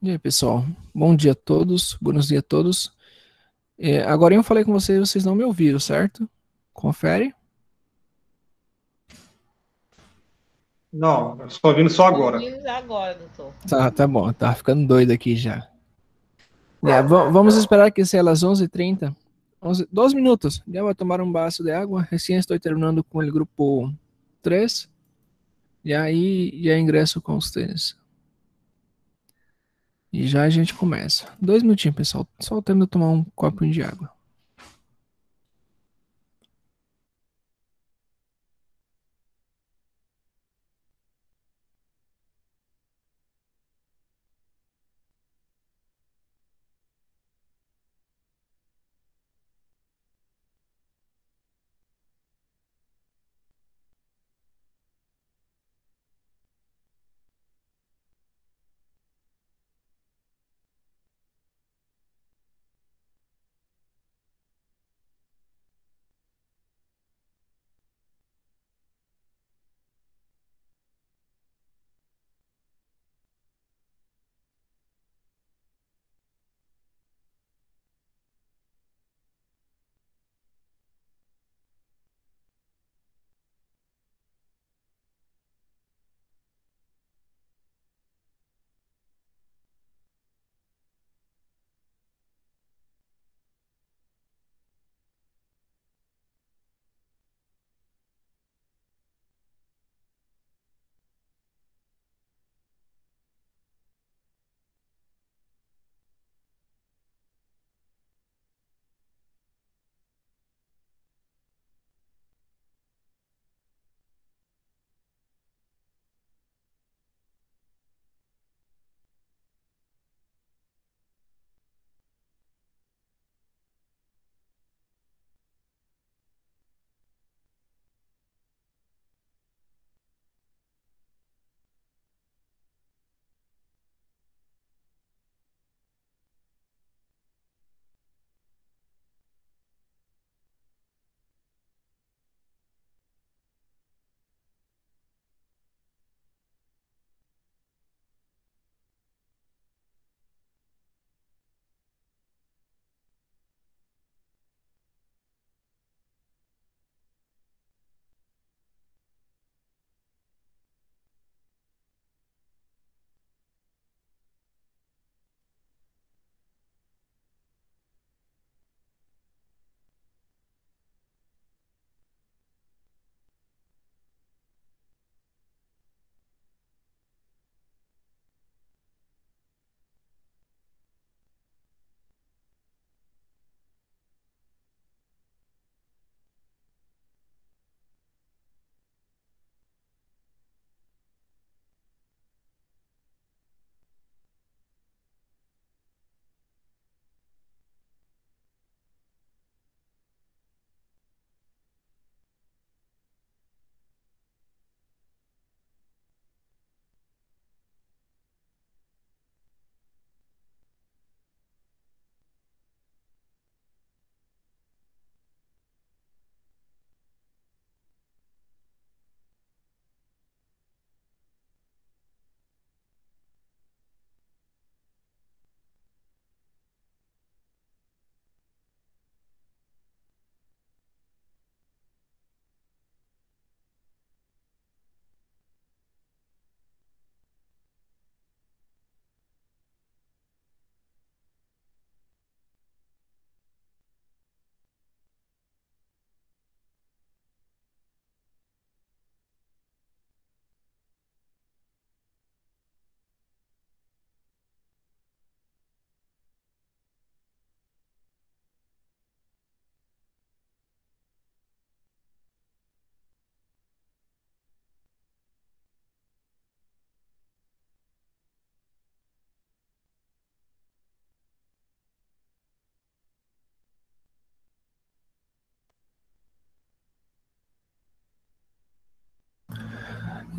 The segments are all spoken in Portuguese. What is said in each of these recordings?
E aí, pessoal? Bom dia a todos, buenos dias a todos. Agora eu falei com vocês, vocês não me ouviram, certo? Confere? Não, eu estou ouvindo só agora. Ouvimos agora, doutor. Tá bom, tá ficando doido aqui já. Vamos esperar que seja às 11h30. 12 minutos. Já vou tomar um vaso de água. Recém estou terminando com o grupo 3. E aí já ingresso com vocês. E já a gente começa. 2 minutinhos, pessoal. Só o tempo de tomar um copo de água.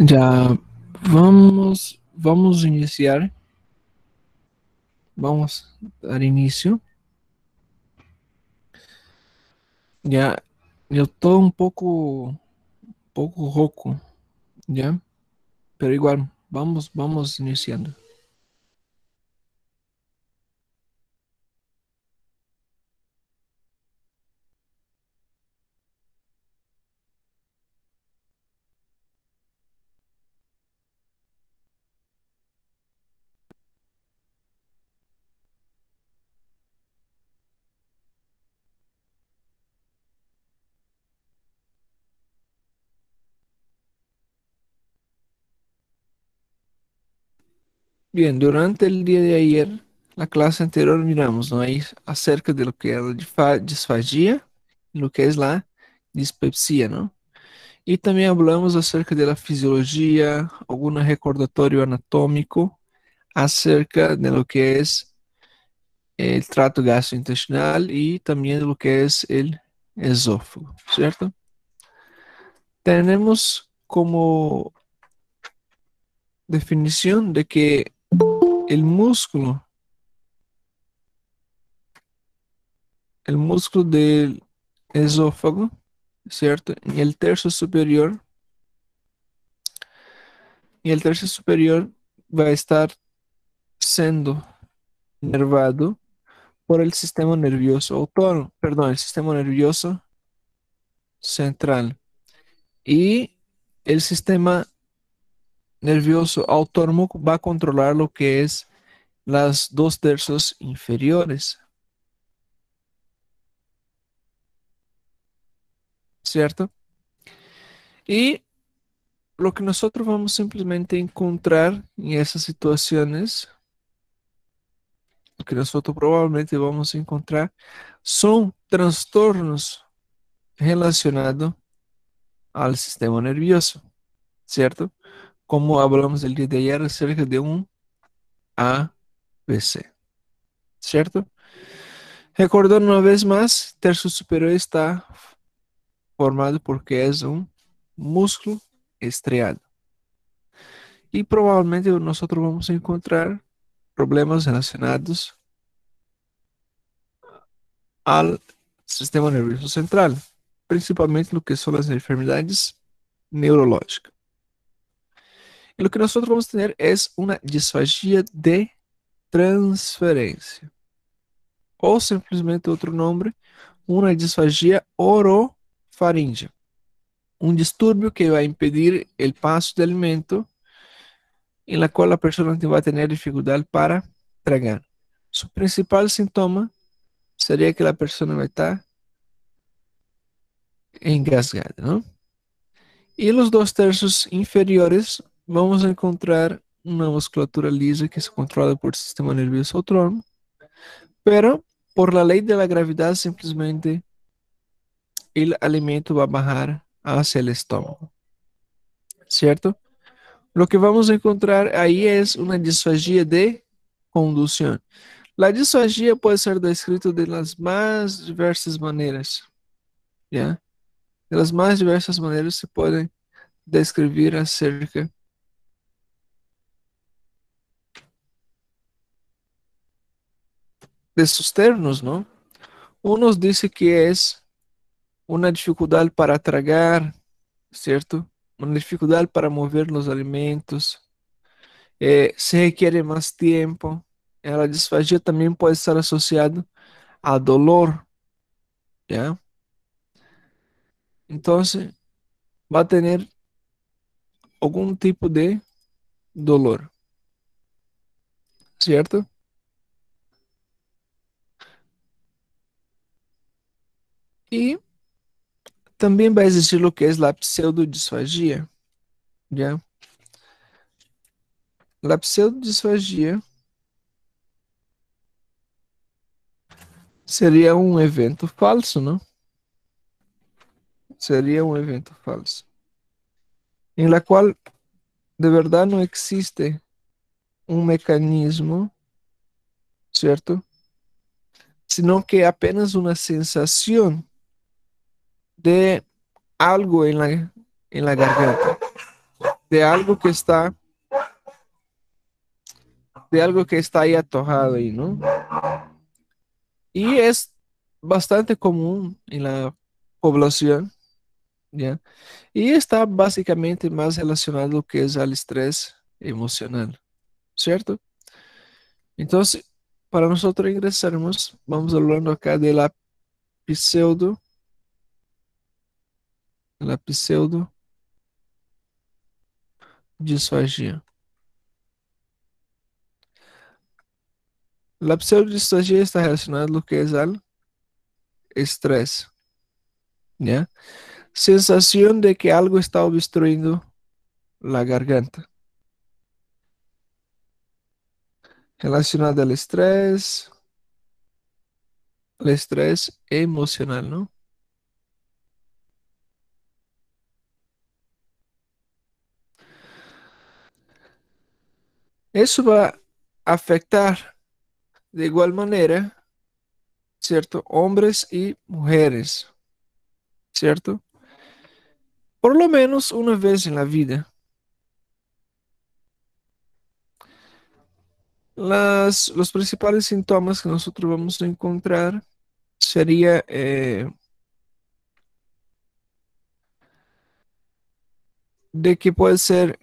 Ya vamos iniciar. Vamos dar inicio. Ya, yo todo un poco rouco, ya, pero igual, vamos iniciando. Bien, durante el día de ayer, la clase anterior miramos, ¿no? Ahí acerca de lo que es la disfagia y lo que es la dispepsia, ¿no? Y también hablamos acerca de la fisiología, algún recordatorio anatómico acerca de lo que es el trato gastrointestinal y también de lo que es el esófago, ¿cierto? Tenemos como definición de que el músculo, el músculo del esófago, ¿cierto? Y el tercio superior va a estar siendo inervado por el sistema nervioso autónomo, perdón, el sistema nervioso central. Y el sistema nervioso autónomo va a controlar lo que es las dos tercios inferiores, ¿cierto? Y lo que nosotros vamos simplemente a encontrar en esas situaciones, lo que nosotros probablemente vamos a encontrar, son trastornos relacionados al sistema nervioso, ¿cierto? Como hablamos el día de ayer acerca de un ABC, ¿cierto? Recordando una vez más, tercio superior está formado porque es un músculo estriado. Y probablemente nosotros vamos a encontrar problemas relacionados al sistema nervioso central, principalmente lo que son las enfermedades neurológicas. Y lo que nosotros vamos a tener es una disfagia de transferencia, o simplesmente otro nombre, una disfagia orofaríngea, un distúrbio que va a impedir el paso del alimento en la cual la persona va a tener dificultad para tragar. Su principal síntoma sería que la persona va a estar engasgada, ¿no? Y los dos tercios inferiores vamos a encontrar una musculatura lisa que es controlada por el sistema nervioso autónomo, pero por la ley de la gravedad simplemente el alimento va a bajar hacia el estómago, ¿cierto? Lo que vamos a encontrar ahí es una disfagia de conducción. La disfagia puede ser descrita de las más diversas maneras, ¿ya? De las más diversas maneras se puede describir acerca de sus términos, ¿no? Unos dice que es una dificultad para tragar, ¿cierto? Una dificultad para mover los alimentos. Se requiere más tiempo. La disfagia también puede estar asociada a dolor, ¿ya? Entonces, va a tener algún tipo de dolor, ¿cierto? Y también va a existir lo que es la pseudodisfagia, ¿ya? La pseudodisfagia sería un evento falso, ¿no? Sería un evento falso, en la cual de verdad no existe un mecanismo, ¿cierto? Sino que apenas una sensación de algo en la garganta, de algo que está, de algo que está ahí atorado ahí, ¿no? Y es bastante común en la población, ¿ya? Y está básicamente más relacionado a lo que es al estrés emocional, ¿cierto? Entonces, para nosotros ingresarmos, vamos hablando acá de pseudo, la pseudo disfagia. La pseudodisfagia está relacionada a lo que es al estrés, ¿ya? Sensación de que algo está obstruyendo la garganta. Relacionada al estrés, el estrés emocional, ¿no? Eso va a afectar de igual manera, ¿cierto? Hombres y mujeres, ¿cierto? Por lo menos una vez en la vida. Los principales síntomas que nosotros vamos a encontrar sería de que puede ser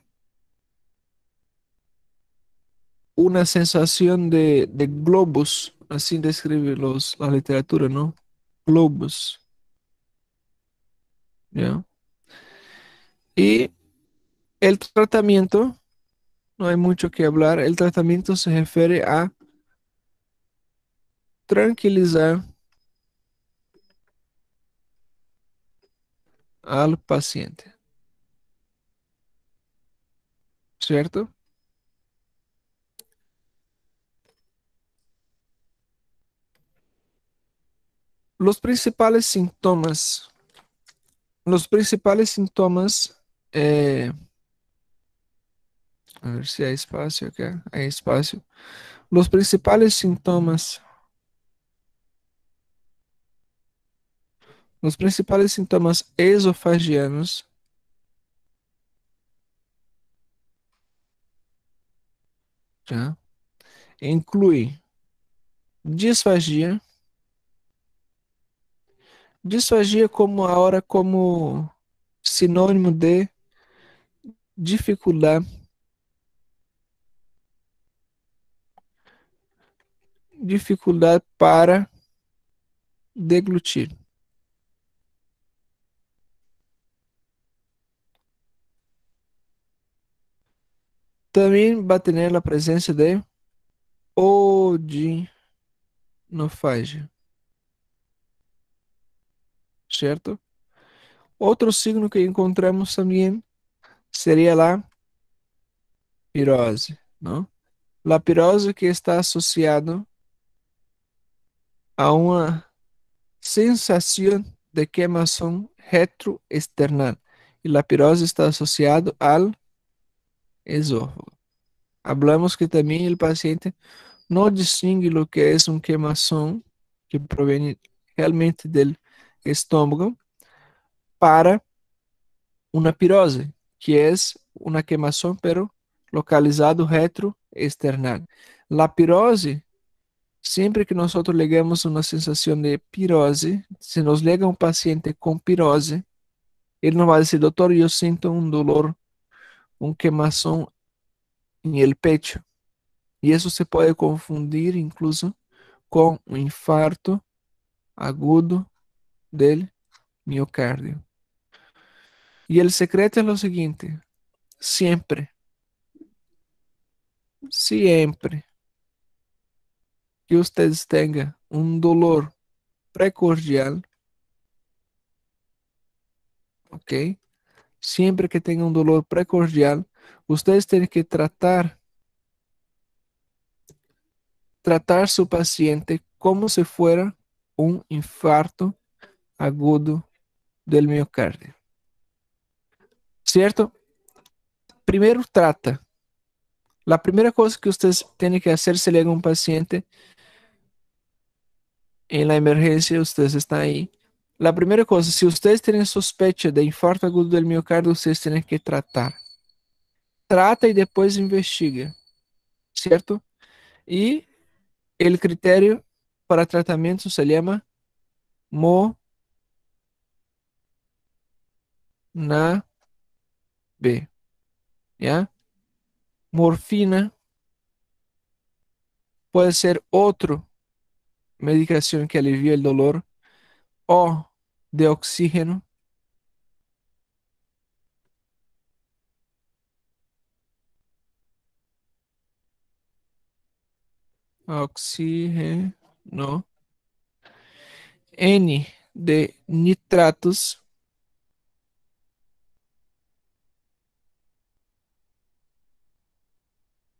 una sensación de globos, así describe la literatura, ¿no? Globos, ¿ya? Y el tratamiento, no hay mucho que hablar, el tratamiento se refiere a tranquilizar al paciente, ¿cierto? Los principales síntomas, los principales síntomas, eh, a ver si hay espacio acá, hay espacio. Los principales síntomas, los principales síntomas esofagianos, ¿ya? Incluye disfagia, disfagia como ahora como sinônimo de dificuldade, dificuldade para deglutir. Também vai ter a presença de odinofagia, certo? Outro signo que encontramos também seria a pirose, não? La pirose que está associado a uma sensación de quemación retroesternal. Y la pirose está asociado al esófago. Hablamos que también el paciente no distingue lo que es un quemazón que proviene realmente del estómago para una pirose, que es una quemazón pero localizado retroesternal. La pirose, sempre que nós ligamos uma sensação de pirose, se nos liga um paciente com pirose, ele não vai dizer, doutor, eu sinto um dolor, um queimação em el pecho. E isso se pode confundir incluso com um infarto agudo del miocárdio. E o secreto é o seguinte: sempre, sempre que vocês tenham um dolor precordial, ok? Siempre que tenga un dolor precordial, ustedes tienen que tratar su paciente como si fuera un infarto agudo del miocardio. ¿Cierto? Primero trata. La primera cosa que ustedes tienen que hacer si le llega un paciente en la emergencia, ustedes están ahí. La primera cosa, si ustedes tienen sospecha de infarto agudo del miocardio, ustedes tienen que tratar. trata y después investiga, ¿cierto? Y el criterio para tratamiento se llama MONAB, ¿ya? Morfina puede ser otra medicación que alivia el dolor o de oxígeno, oxígeno, N de nitratos,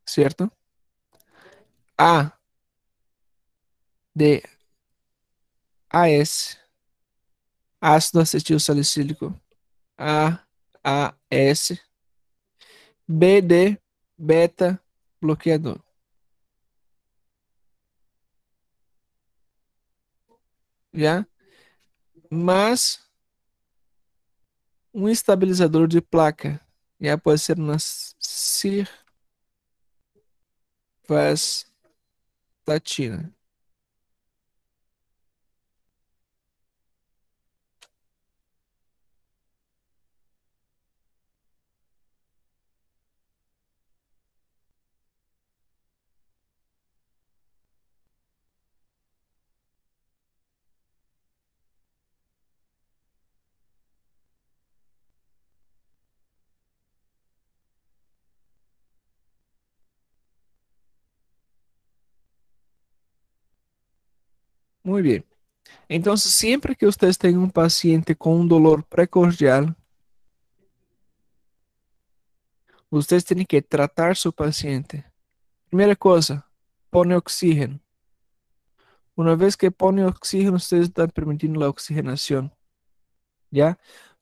¿cierto? A de AS, ácido acetil salicílico, AAS, B de beta bloqueador, ¿ya? Más um estabilizador de placa, já pode ser uma cirvastatina. Muito bem. Então, sempre que vocês têm um paciente com um dolor precordial, vocês têm que tratar seu paciente. Primeira coisa, põe oxígeno. Uma vez que põe oxígeno, vocês estão permitindo a oxigenação, ¿ya?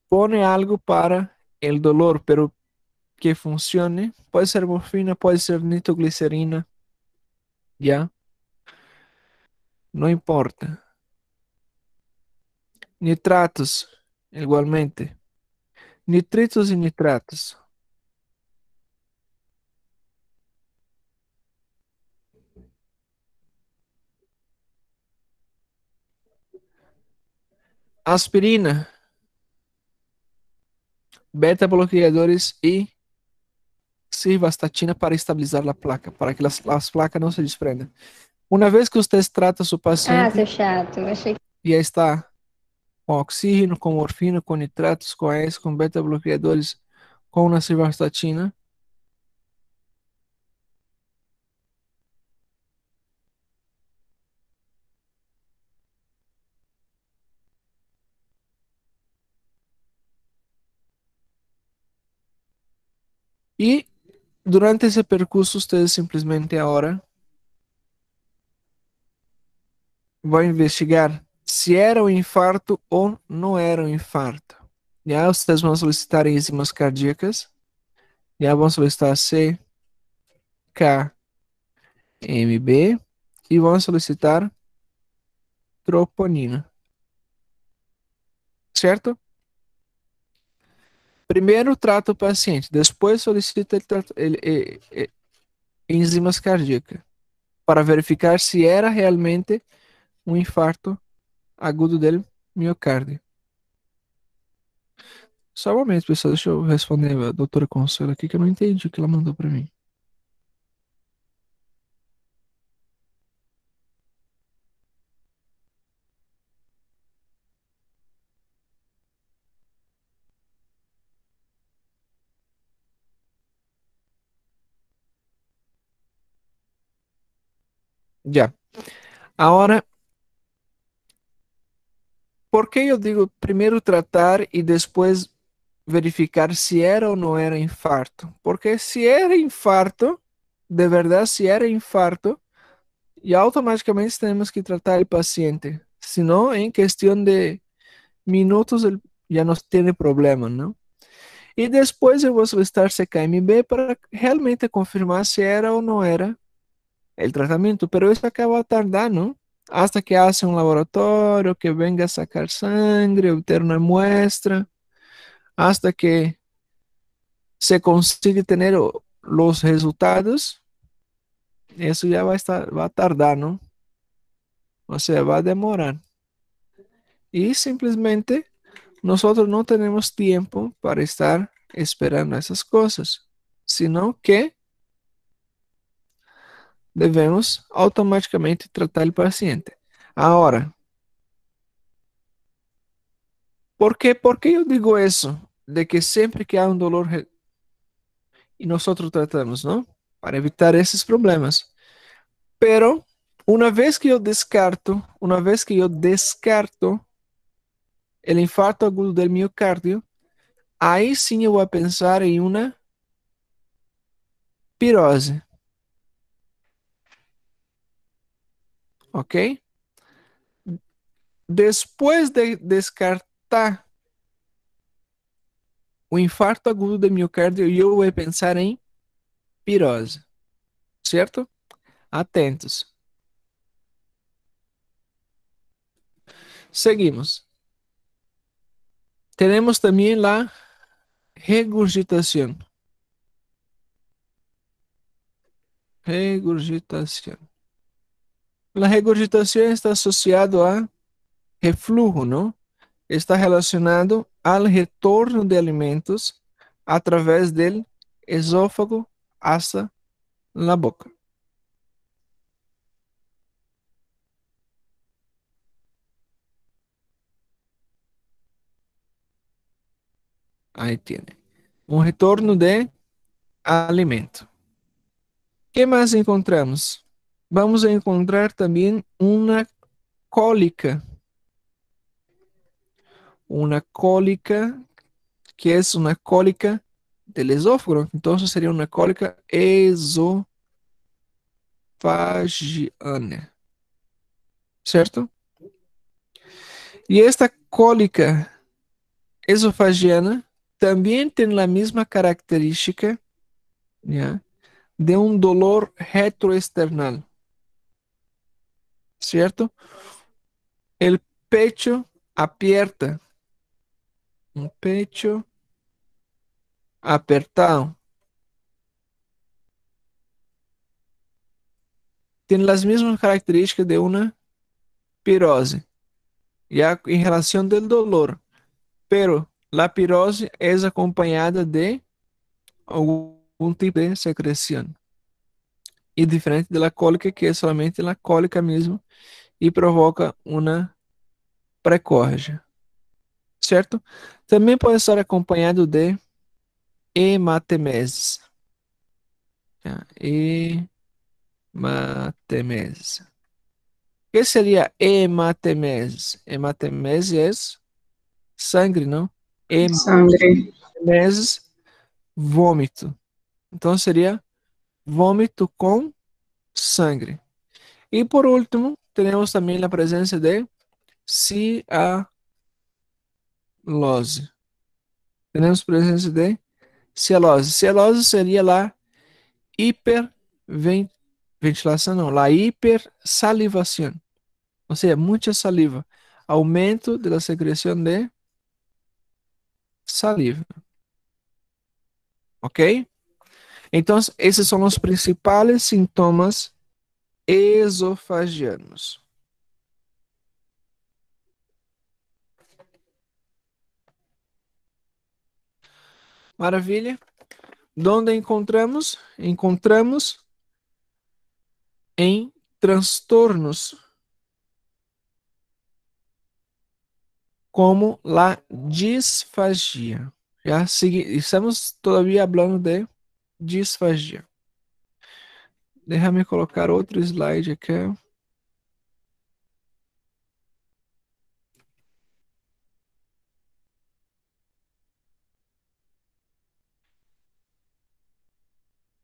Põe algo para o dolor, pero que funcione. Pode ser morfina, pode ser nitroglicerina, ¿ya? Não importa. Nitratos, igualmente. Nitritos e nitratos. Aspirina, beta bloqueadores e cirvastatina para estabilizar a placa, para que as placas não se desprendam. Uma vez que você trata seu Ah, paciente seu chato, achei que. e já está com oxígeno, com morfina, com nitratos, com AS, com beta bloqueadores, com uma cirvastatina, e durante esse percurso, vocês simplesmente agora vão investigar se era um infarto ou não era um infarto. Já vocês vão solicitar enzimas cardíacas, já vão solicitar CKMB e vão solicitar troponina, certo? Primeiro trata o paciente, depois solicita enzimas cardíacas para verificar se era realmente um infarto agudo do miocárdio. Só um momento, pessoal, deixa eu responder a doutora Consuelo aqui que eu não entendi o que ela mandou para mim. Já. Agora, por que eu digo primeiro tratar e depois verificar se era ou não era infarto? Porque se era infarto, de verdade, se era infarto, e automaticamente temos que tratar o paciente. Senão, em questão de minutos, ele já não tem problema, não? E depois eu vou solicitar CKMB para realmente confirmar se era ou não era o tratamento, pero isso acaba tardando hasta que hace un laboratorio, que venga a sacar sangre, obtener una muestra, hasta que se consigue tener los resultados, eso ya va a tardar, ¿no? O sea, va a demorar. Y simplemente nosotros no tenemos tiempo para estar esperando esas cosas, sino que debemos automaticamente tratar el paciente. Ahora, ¿por qué yo digo eso? De que siempre que há un dolor y nosotros tratamos, ¿no? Para evitar esos problemas. Pero una vez que yo descarto el infarto agudo del miocardio, aí sim eu vou pensar em uma pirose, ok? Depois de descartar o infarto agudo do miocárdio, eu vou pensar em pirose, certo? Atentos. Seguimos. Temos também a regurgitação. Regurgitação. A regurgitação está associado a reflujo, não? Está relacionado ao retorno de alimentos através do esófago hasta la boca. Aí tiene. Um retorno de alimento. Que mais encontramos? Vamos encontrar também uma cólica. Una cólica que es una cólica del esófago. Entonces sería una cólica esofagiana, ¿cierto? Y esta cólica esofagiana también tiene la misma característica, ¿ya? De un dolor retroesternal, ¿cierto? El pecho aperta, un pecho apertado. Tiene las mismas características de una pirose, ya en relación del dolor. Pero la pirose es acompañada de algún tipo de secreción. Y diferente de la cólica, que es solamente la cólica mismo y provoca una precordia. ¿Cierto? También puede estar acompañado de hematemesis. ¿Ya? Hematemesis. ¿Qué sería hematemesis? Hematemesis es sangre, ¿no? Sangre. Hematemesis, vômito. Então seria vômito com sangre. E por último, temos também a presença de cialose. Temos presença de cialose. Cialose seria a hiperventilação, não, a hipersalivação. Ou seja, muita saliva. Aumento da secreção de saliva. Ok? Então, esses são os principais sintomas esofagianos. Maravilha. Donde encontramos? Encontramos em transtornos como la disfagia. Já estamos todavía falando de disfagia. Déjame colocar outro slide aqui.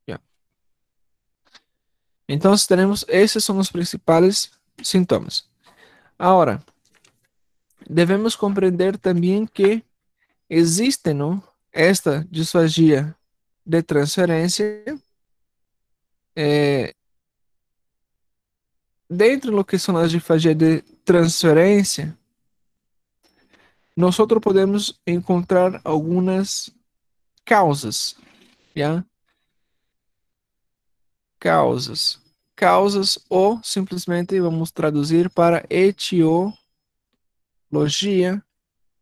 Já. Então, teremos, esses são os principais sintomas. Agora, devemos compreender também que existe, não, esta disfagia de transferência dentro do que são as disfagias de transferência, nós podemos encontrar algumas causas, ¿ya? Causas. Causas ou simplesmente vamos traduzir para etiologia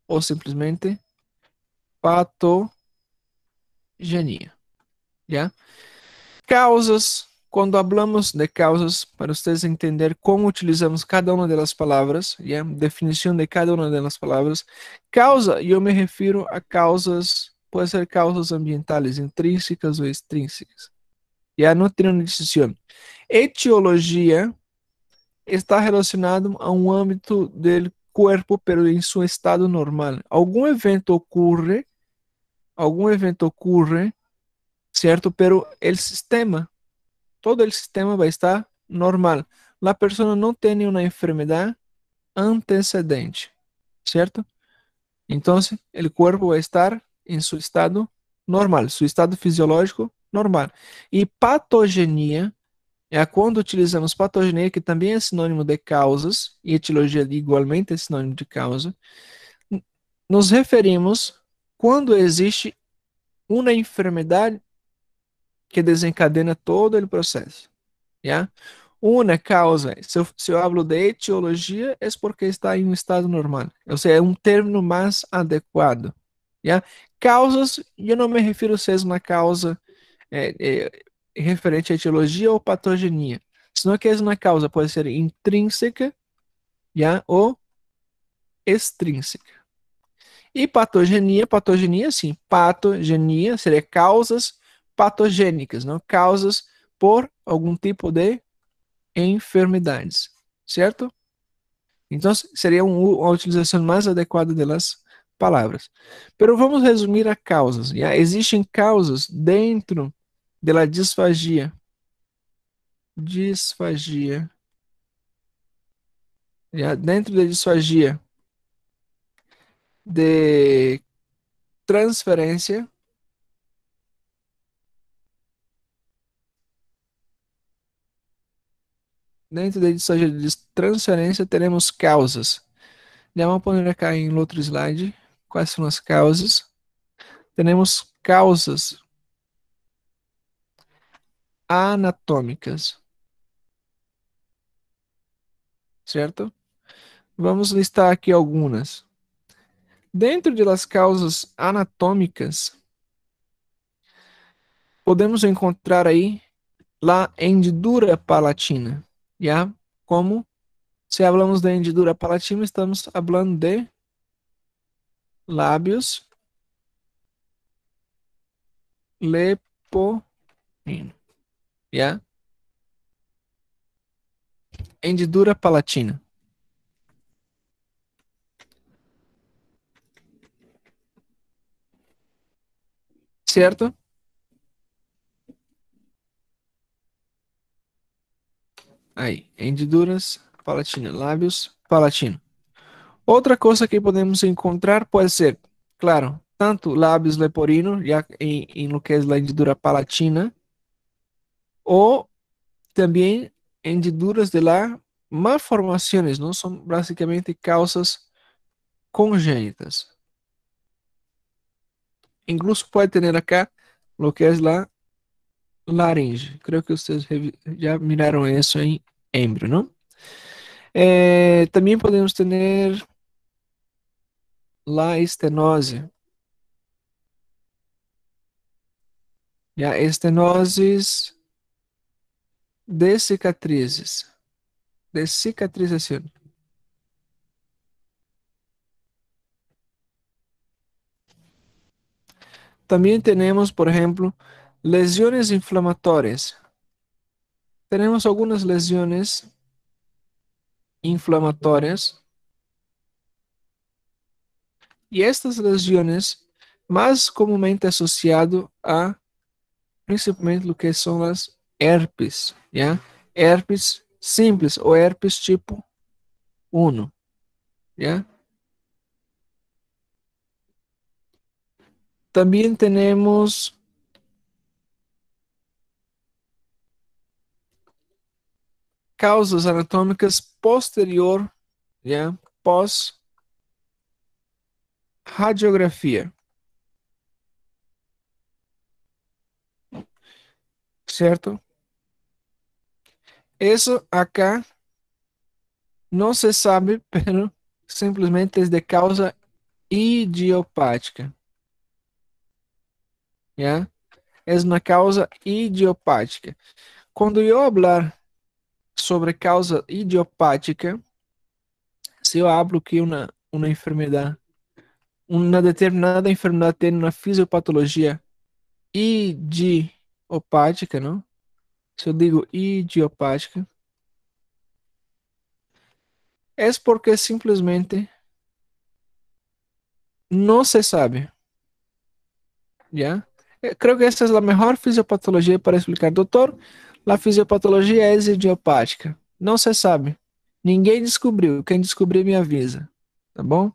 ou simplesmente patogenia, ¿ya? Causas, quando hablamos de causas, para vocês entender como utilizamos cada uma das palavras, ¿ya? Definição de cada uma das palavras. Causa, eu me refiro a causas, pode ser causas ambientais, intrínsecas ou extrínsecas. Já não tem uma decisão. Etiologia está relacionado a um âmbito do corpo, pero em seu estado normal. Algum evento ocorre, certo? Pero o sistema, todo o sistema vai estar normal. A pessoa não tem uma enfermidade antecedente, certo? Então, o corpo vai estar em seu estado normal, seu estado fisiológico normal. E patogenia é quando utilizamos patogenia, que também é sinônimo de causas, e etiologia igualmente é sinônimo de causa. Nos referimos quando existe uma enfermidade que desencadena todo o processo. ¿Ya? Uma causa, se eu hablo de etiologia, é porque está em um estado normal. Ou seja, é um termo mais adequado. ¿Ya? Causas, eu não me refiro se é uma causa é, referente à etiologia ou patogenia. Senão que é uma causa pode ser intrínseca, ¿ya? Ou extrínseca. E patogenia sim, patogenia seria causas patogênicas, não? Causas por algum tipo de enfermidades, certo? Então seria uma utilização mais adequada das palavras. Pero vamos resumir a causas. Já existem causas dentro da disfagia. Disfagia. Já dentro da disfagia de transferência. Dentro da disfagia de transferência teremos causas. Já vamos pôr aqui em outro slide quais são as causas. Temos causas anatômicas, certo? Vamos listar aqui algumas. Dentro das causas anatômicas, podemos encontrar aí a hendidura palatina. Já como se falamos de hendidura palatina, estamos falando de lábios leporino. Já? Hendidura palatina. Certo? Aí, hendiduras palatina, lábios palatino. Outra coisa que podemos encontrar pode ser, claro, tanto lábios leporino, já em lo que é a hendidura palatina, ou também hendiduras de lá malformações, não são basicamente causas congênitas. Incluso pode ter acá lo que é la laringe. Creio que vocês já miraram isso em embrio, não? Também podemos ter la estenose. Já estenoses de cicatrizes. De cicatrização. Também temos, por exemplo, lesões inflamatórias. Temos algumas lesões inflamatórias e estas lesões mais comumente associado a principalmente o que são as herpes, já? Herpes simples ou herpes tipo 1, já? Também temos causas anatômicas posterior, já? Pós radiografia. ¿cierto? Eso acá no se sabe, pero simplesmente es de causa idiopática, ¿ya? Es una causa idiopática. Quando eu falar sobre causa idiopática, se eu hablo que uma enfermidade, uma determinada enfermidade tem uma fisiopatologia idiopática, não? Se eu digo idiopática, é porque simplesmente não se sabe, ¿ya? Creo que essa é a melhor fisiopatologia para explicar. Doutor, a fisiopatologia é idiopática. Não se sabe. Ninguém descobriu. Quem descobrir me avisa. Tá bom?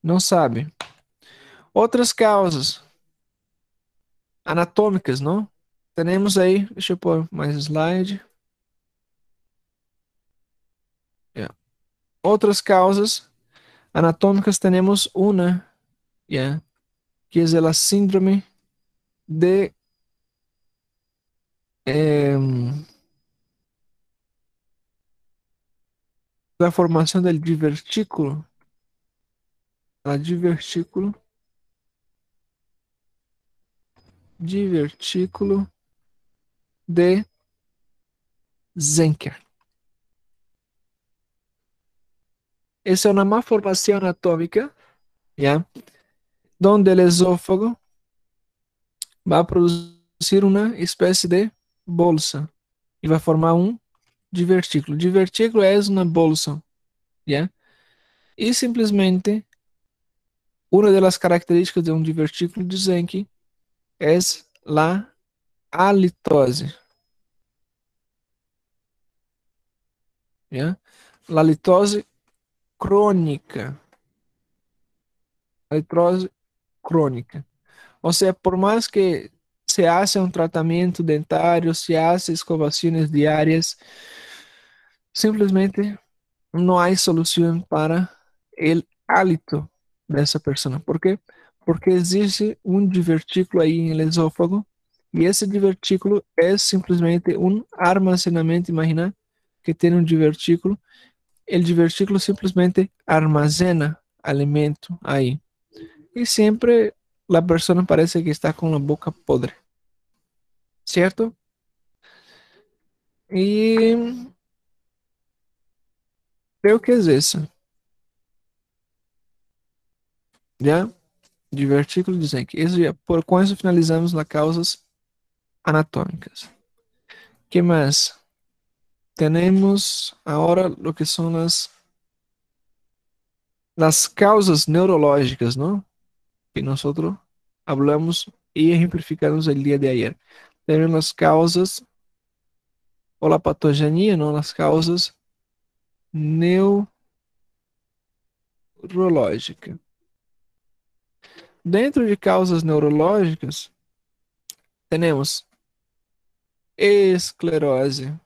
Não sabe. Outras causas anatômicas, não? Temos aí, deixa eu pôr mais slide. Yeah. Outras causas anatômicas temos uma, yeah, que é a síndrome de da formação del divertículo, a divertículo de Zenker. Essa é uma malformação anatômica, ¿ya? Donde el esófago va a producir uma espécie de bolsa e vai formar um divertículo. Divertículo é uma bolsa, ¿ya? E simplesmente uma das características de um divertículo de Zenker é a halitose, ¿ya? A halitose crônica. Halitose crônica. Ou seja, por mais que se hace um tratamento dentário, se hace escovações diárias, simplesmente não há solução para o hálito dessa pessoa. ¿Por quê? Porque existe um divertículo aí no esófago e esse divertículo é simplesmente um armazenamento. Imagina que tem um divertículo, o divertículo simplesmente armazena alimento aí. E sempre a pessoa parece que está com a boca podre, certo? E creo que é isso. Já? Divertículo de Zenck. Isso já, com isso finalizamos as causas anatômicas. Que mais? Temos agora o que são as causas neurológicas, não? Que nós hablamos e exemplificamos o dia de ayer. Temos as causas ou a patogenia, não? As causas neurológicas. Dentro de causas neurológicas, temos esclerose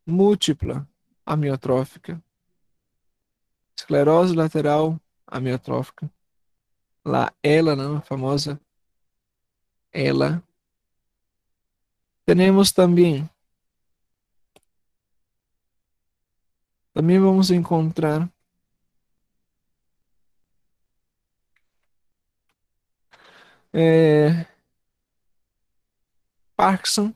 múltipla amiotrófica, esclerose lateral amiotrófica, lá ela, não, a famosa ela. Temos também vamos encontrar é, Parkinson,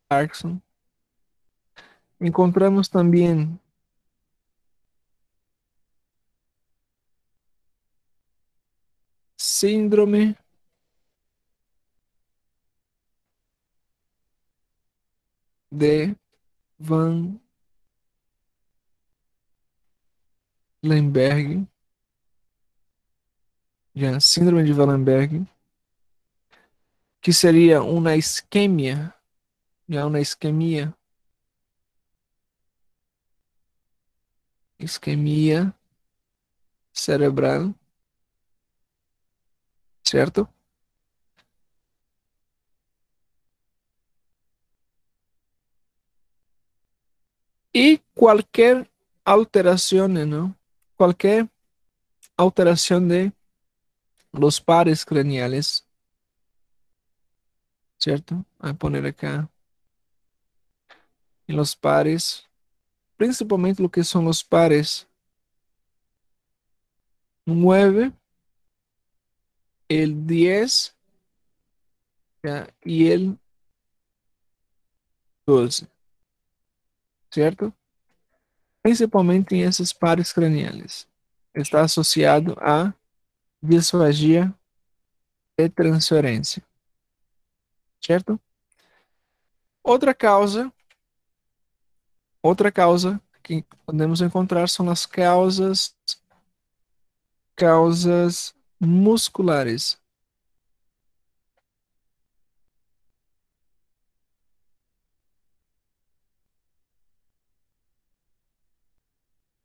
Parkinson. Encontramos também síndrome de Van Lemberg, já, síndrome de Van Lemberg, que seria uma isquemia, já uma isquemia cerebral, certo? E qualquer alteração, não? Qualquer alteración de los pares craneales, ¿cierto? Voy a poner acá en los pares, principalmente lo que son los pares 9, el 10, ¿ya? Y el 12, ¿cierto? Principalmente en esos pares craneales. Está asociado a disfagia de transferencia, ¿cierto? Outra causa, outra causa que podemos encontrar são as causas musculares.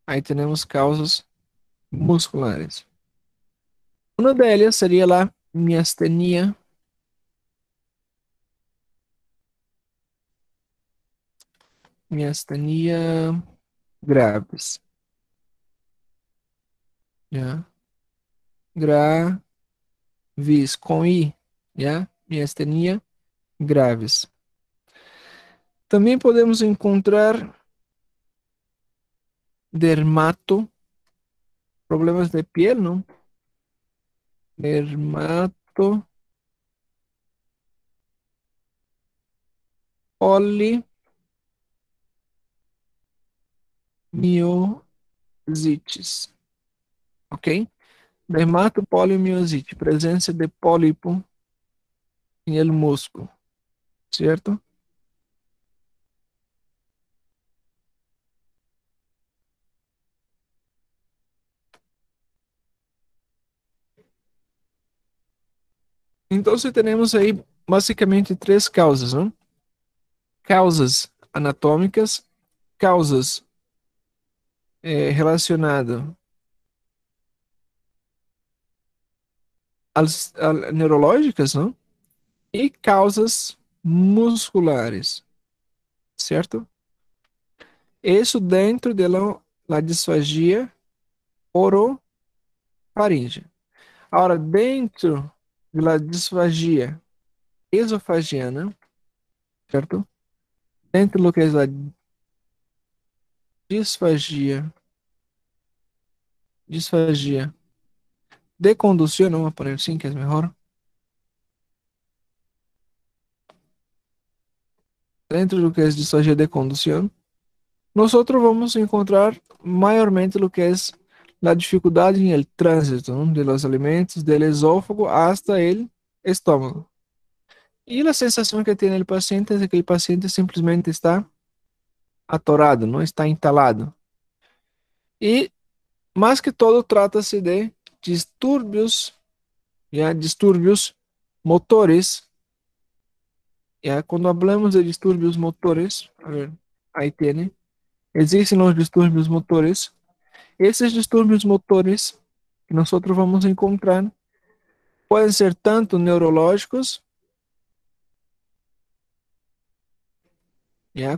Aí temos causas musculares. Uma delas seria a miastenia, miastenia graves, já. Graves com i, já? Miastenia graves. Também podemos encontrar dermato, problemas de piel, não? Dermato, polimiositis, ok? Dermatopolimiosite, presença de pólipo em el músculo, certo? Então, temos aí basicamente três causas, não? Causas anatômicas, causas relacionadas neurológicas, não? E causas musculares, certo? Isso dentro da disfagia orofaríngea. Agora, dentro da disfagia esofagiana, certo? Dentro do que é a disfagia de condução, vamos poner assim que é melhor. Dentro do que é disfagia de condução, nós vamos encontrar maiormente o que é a dificuldade em el trânsito, ¿no? De los alimentos, del esófago hasta el estômago. E a sensação que tem o paciente é de que o paciente simplesmente está atorado, não está entalado. E, mais que todo, trata-se de distúrbios, distúrbios motores. Quando falamos de distúrbios motores, a ver, aí tem, existem os distúrbios motores. Esses distúrbios motores que nós vamos encontrar podem ser tanto neurológicos,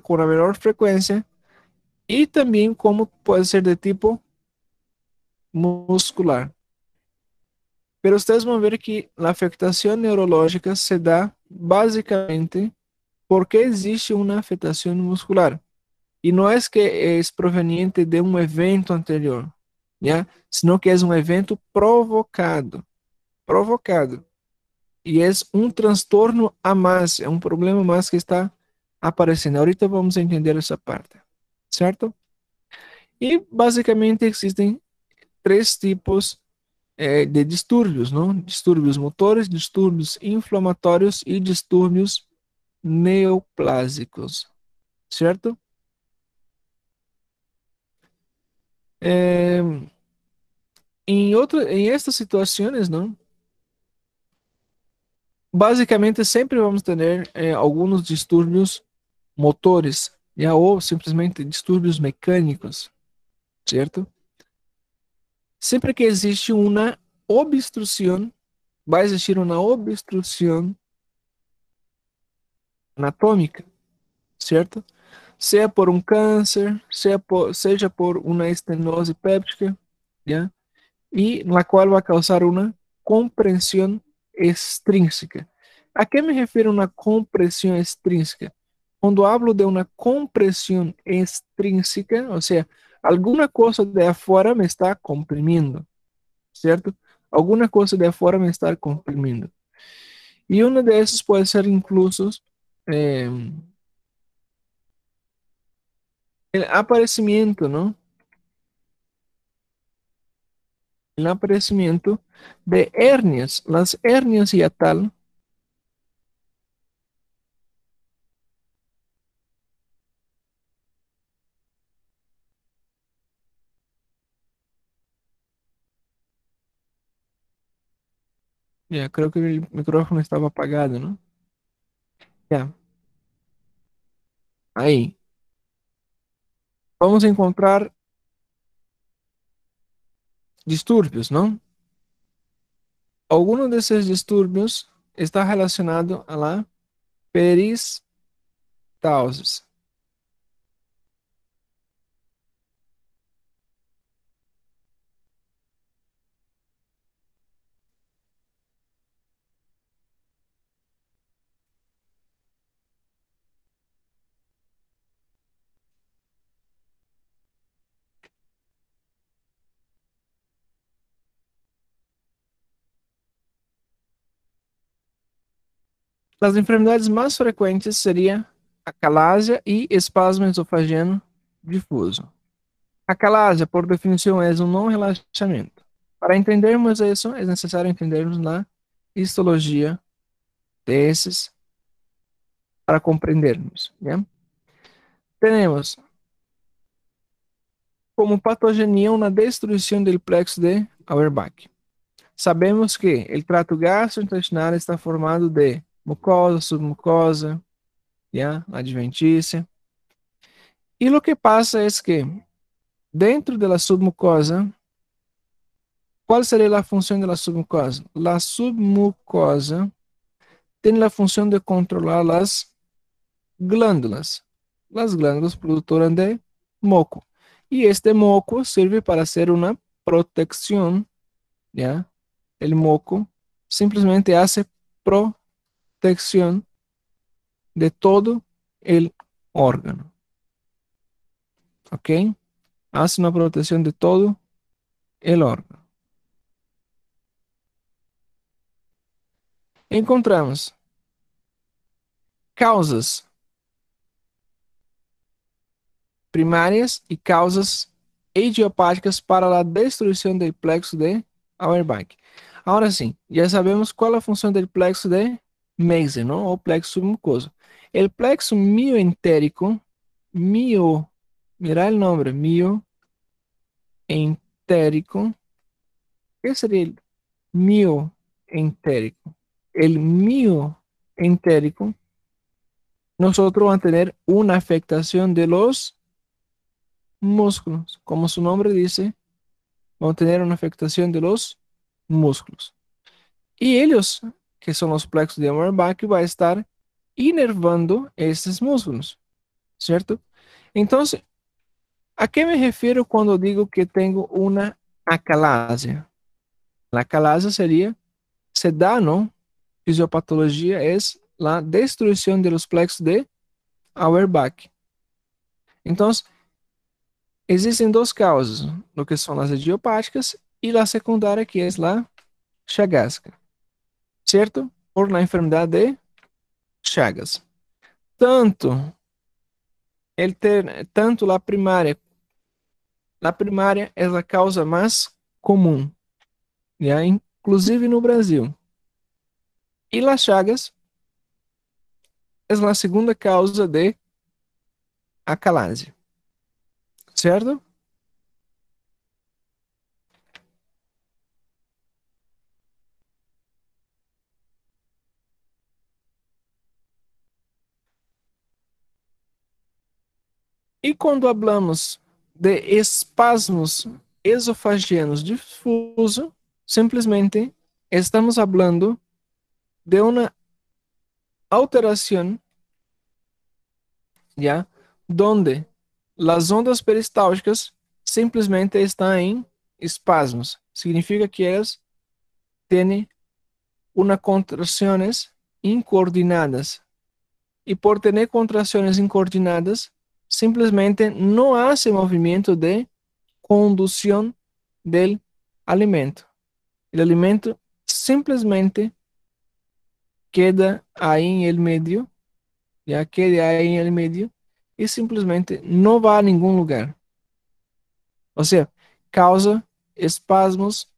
com a menor frequência, e também como pode ser de tipo muscular. Pero vocês vão ver que a afectação neurológica se dá basicamente porque existe uma afetação muscular. E não é que é proveniente de um evento anterior, sino que é um evento provocado. E é um transtorno a mais, é um problema mais que está aparecendo. Ahorita vamos entender essa parte, certo? E basicamente existem três tipos de distúrbios, não? Distúrbios motores, distúrbios inflamatórios e distúrbios neoplásicos, certo? Em estas situações, não? Basicamente sempre vamos ter alguns distúrbios motores, ou simplesmente distúrbios mecânicos, certo? Sempre que existe uma obstrução, vai existir uma obstrução anatômica, certo? Seja por um câncer, seja por uma estenose péptica, y la cual va a causar una compresión extrínseca. ¿A qué me refiero una compresión extrínseca? Cuando hablo de una compresión extrínseca, o sea, alguna cosa de afuera me está comprimiendo, ¿cierto? Alguna cosa de afuera me está comprimiendo. Y uno de esos puede ser incluso eh, el aparecimiento, ¿no? El aparecimiento de hernias. Las hernias y tal, ya creo que el micrófono estaba apagado, ¿no? Ya, ahí. Vamos a encontrar disturbios, ¿no? Alguno de esos disturbios está relacionado a la peristalsis. Las enfermedades más frecuentes serían acalasia y espasmo esofágico difuso. Acalasia, por definición, es un no relaxamento. Para entendermos eso, es necesario entendermos la histología de esses para compreendermos, ¿ya? Tenemos como patogenia una destrucción del plexo de Auerbach. Sabemos que el trato gastrointestinal está formado de mucosa, submucosa, ¿ya? Adventicia. Y lo que pasa es que dentro de la submucosa, ¿cuál sería la función de la submucosa? La submucosa tiene la función de controlar las glándulas productoras de moco. Y este moco sirve para hacer una protección, ¿ya? El moco simplemente hace protección de todo el órgano, ¿ok? Hace una protección de todo el órgano. Encontramos causas primárias y causas idiopáticas para la destrucción del plexo de Auerbach. Ahora sí, ya sabemos cuál es la función del plexo de Meisen, ¿no? O plexo submucoso. El plexo mioentérico, mira el nombre, mioentérico. ¿Qué sería el mioentérico? El mioentérico, nosotros vamos a tener una afectación de los músculos. Como su nombre dice, vamos a tener una afectación de los músculos. Y ellos, que son los plexos de Auerbach, va a estar inervando estos músculos, ¿cierto? Entonces, ¿a qué me refiero cuando digo que tengo una acalasia? La acalasia sería, se da, ¿no? Fisiopatología es la destrucción de los plexos de Auerbach. Entonces, existen dos causas, lo que son las idiopáticas y la secundaria, que es la chagasca, ¿cierto? Por la enfermedad de Chagas. Tanto, tanto la primária é a causa mais comum, já, inclusive no Brasil. E las Chagas é a segunda causa de acalásia, certo? E quando hablamos de espasmos esofagianos difuso, simplesmente estamos hablando de uma alteração, já, donde las ondas peristálticas simplesmente estão em espasmos. Significa que elas têm unas contracciones incoordinadas. Y por tener contracciones incoordinadas, simplemente no hace movimiento de conducción del alimento. El alimento simplesmente queda ahí en el medio, ya queda ahí en el medio y simplemente no va a ningún lugar. O sea, causa espasmos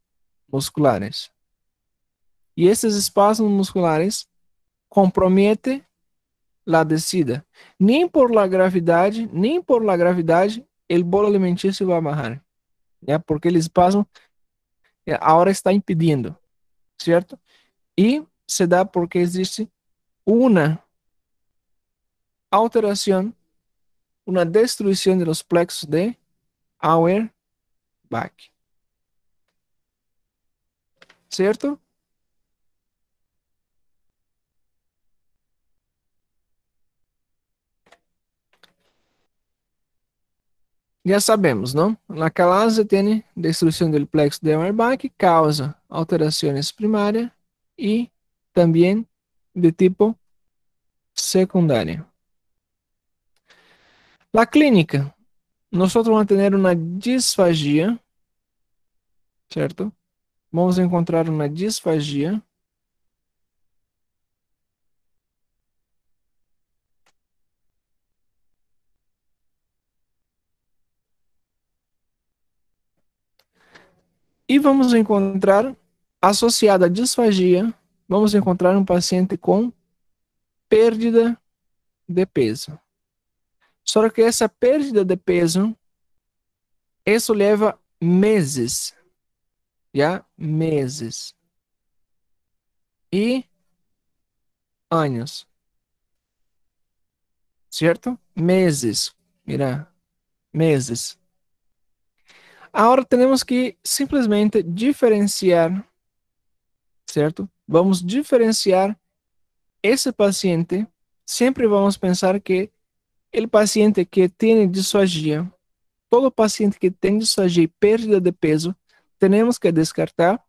musculares. Y estos espasmos musculares comprometen la descida. Nem por la gravidade, el bolo alimentício vai amarrar. Porque el espasmo ahora está impedindo, certo? E se dá porque existe uma alteração, uma destruição de los plexos de Auerbach, certo? Já sabemos, não? A calase tem destruição do plexo de Auerbach, causa alterações primárias e também de tipo secundária. La clínica, nosotros vamos a tener una disfagia, ¿cierto? Vamos a encontrar una disfagia. E vamos encontrar, associada à disfagia, vamos encontrar um paciente com perda de peso. Só que essa perda de peso, isso leva meses, já? Meses. E anos. Certo? Meses. Mira, meses. Agora temos que simplesmente diferenciar, certo? Vamos diferenciar esse paciente. Sempre vamos pensar que o paciente que tem disfagia, todo paciente que tem disfagia e perda de peso, temos que descartar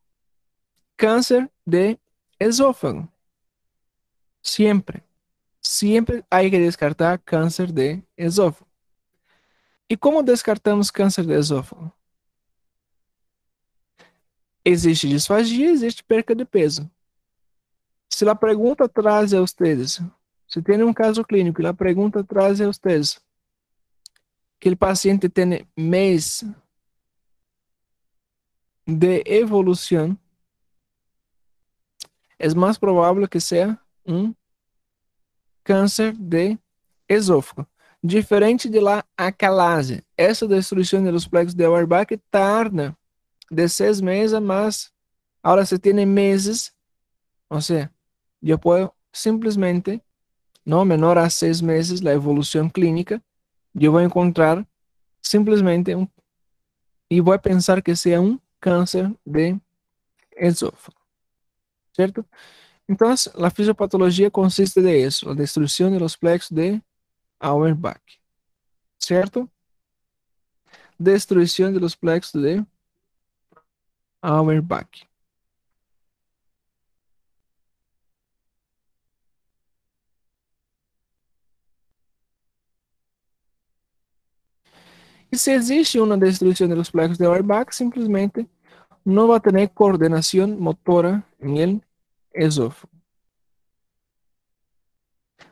câncer de esôfago. Sempre. Sempre há que descartar câncer de esôfago. E como descartamos câncer de esôfago? Existe disfagia, existe perca de peso. Se a pergunta traz a vocês, se tem um caso clínico e a pergunta traz a vocês que o paciente tem mês de evolução, é mais provável que seja um câncer de esôfago. Diferente de la acalase, essa destruição dos plexos de Auerbach tarda de 6 meses, mas agora se tem meses, ou seja, eu posso simplesmente, não menor a 6 meses, a evolução clínica, eu vou encontrar simplesmente e vou pensar que seja um câncer de esôfago, certo? Então, a fisiopatologia consiste de isso, a destruição de los plexos de Auerbach, certo? Destruição de los plexos de Auerbach. E se existe uma destruição dos plexos de Auerbach, simplesmente não vai ter coordenação motora em esôfago.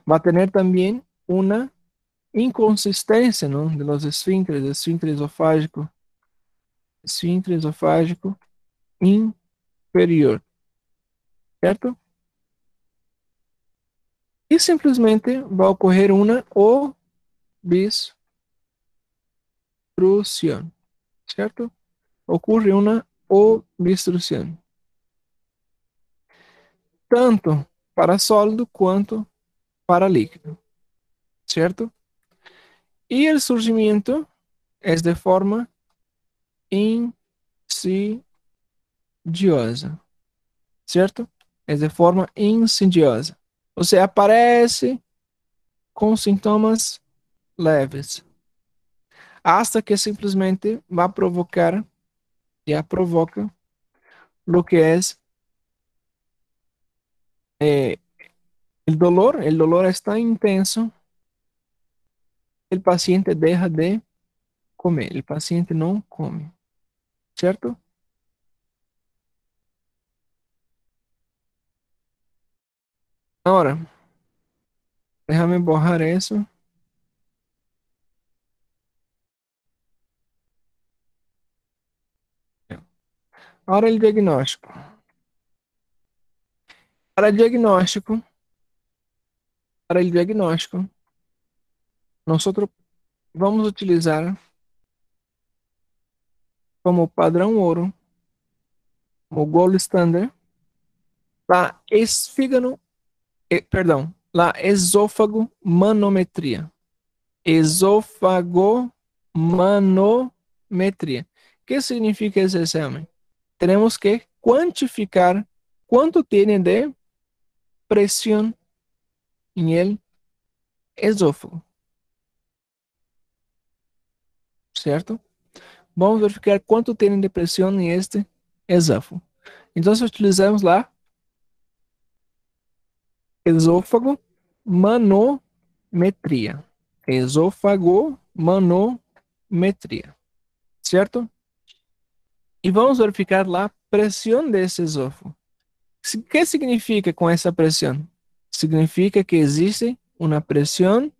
Vai ter também uma inconsistência, ¿no? De los esfínteres, esfínter esofágico inferior, certo? E simplesmente vai ocorrer uma obstrução, certo? Ocorre uma obstrução, tanto para sólido quanto para líquido, certo? E o surgimento é de forma insidiosa, certo? É de forma insidiosa. Ou seja, aparece com sintomas leves, hasta que simplesmente vai provocar, já provoca lo que es eh, el dolor es tan intenso, el paciente deja de comer, el paciente no come, ¿cierto? Ahora, déjame borrar eso. Ahora el diagnóstico. Para el diagnóstico, para el diagnóstico, nosotros vamos a utilizar como padrão ouro, como gold standard, la esfígado, perdão, la esófago manometría. Esofagomanometría. ¿Qué significa ese examen? Tenemos que cuantificar cuánto tiene de presión en el esófago, ¿cierto? Vamos a verificar cuánto tiene de presión en este esófago. Entonces utilizamos la esófago manometría. Esofagomanometría, ¿cierto? Y vamos a verificar la presión de ese esófago. ¿Qué significa con esa presión? Significa que existe una presión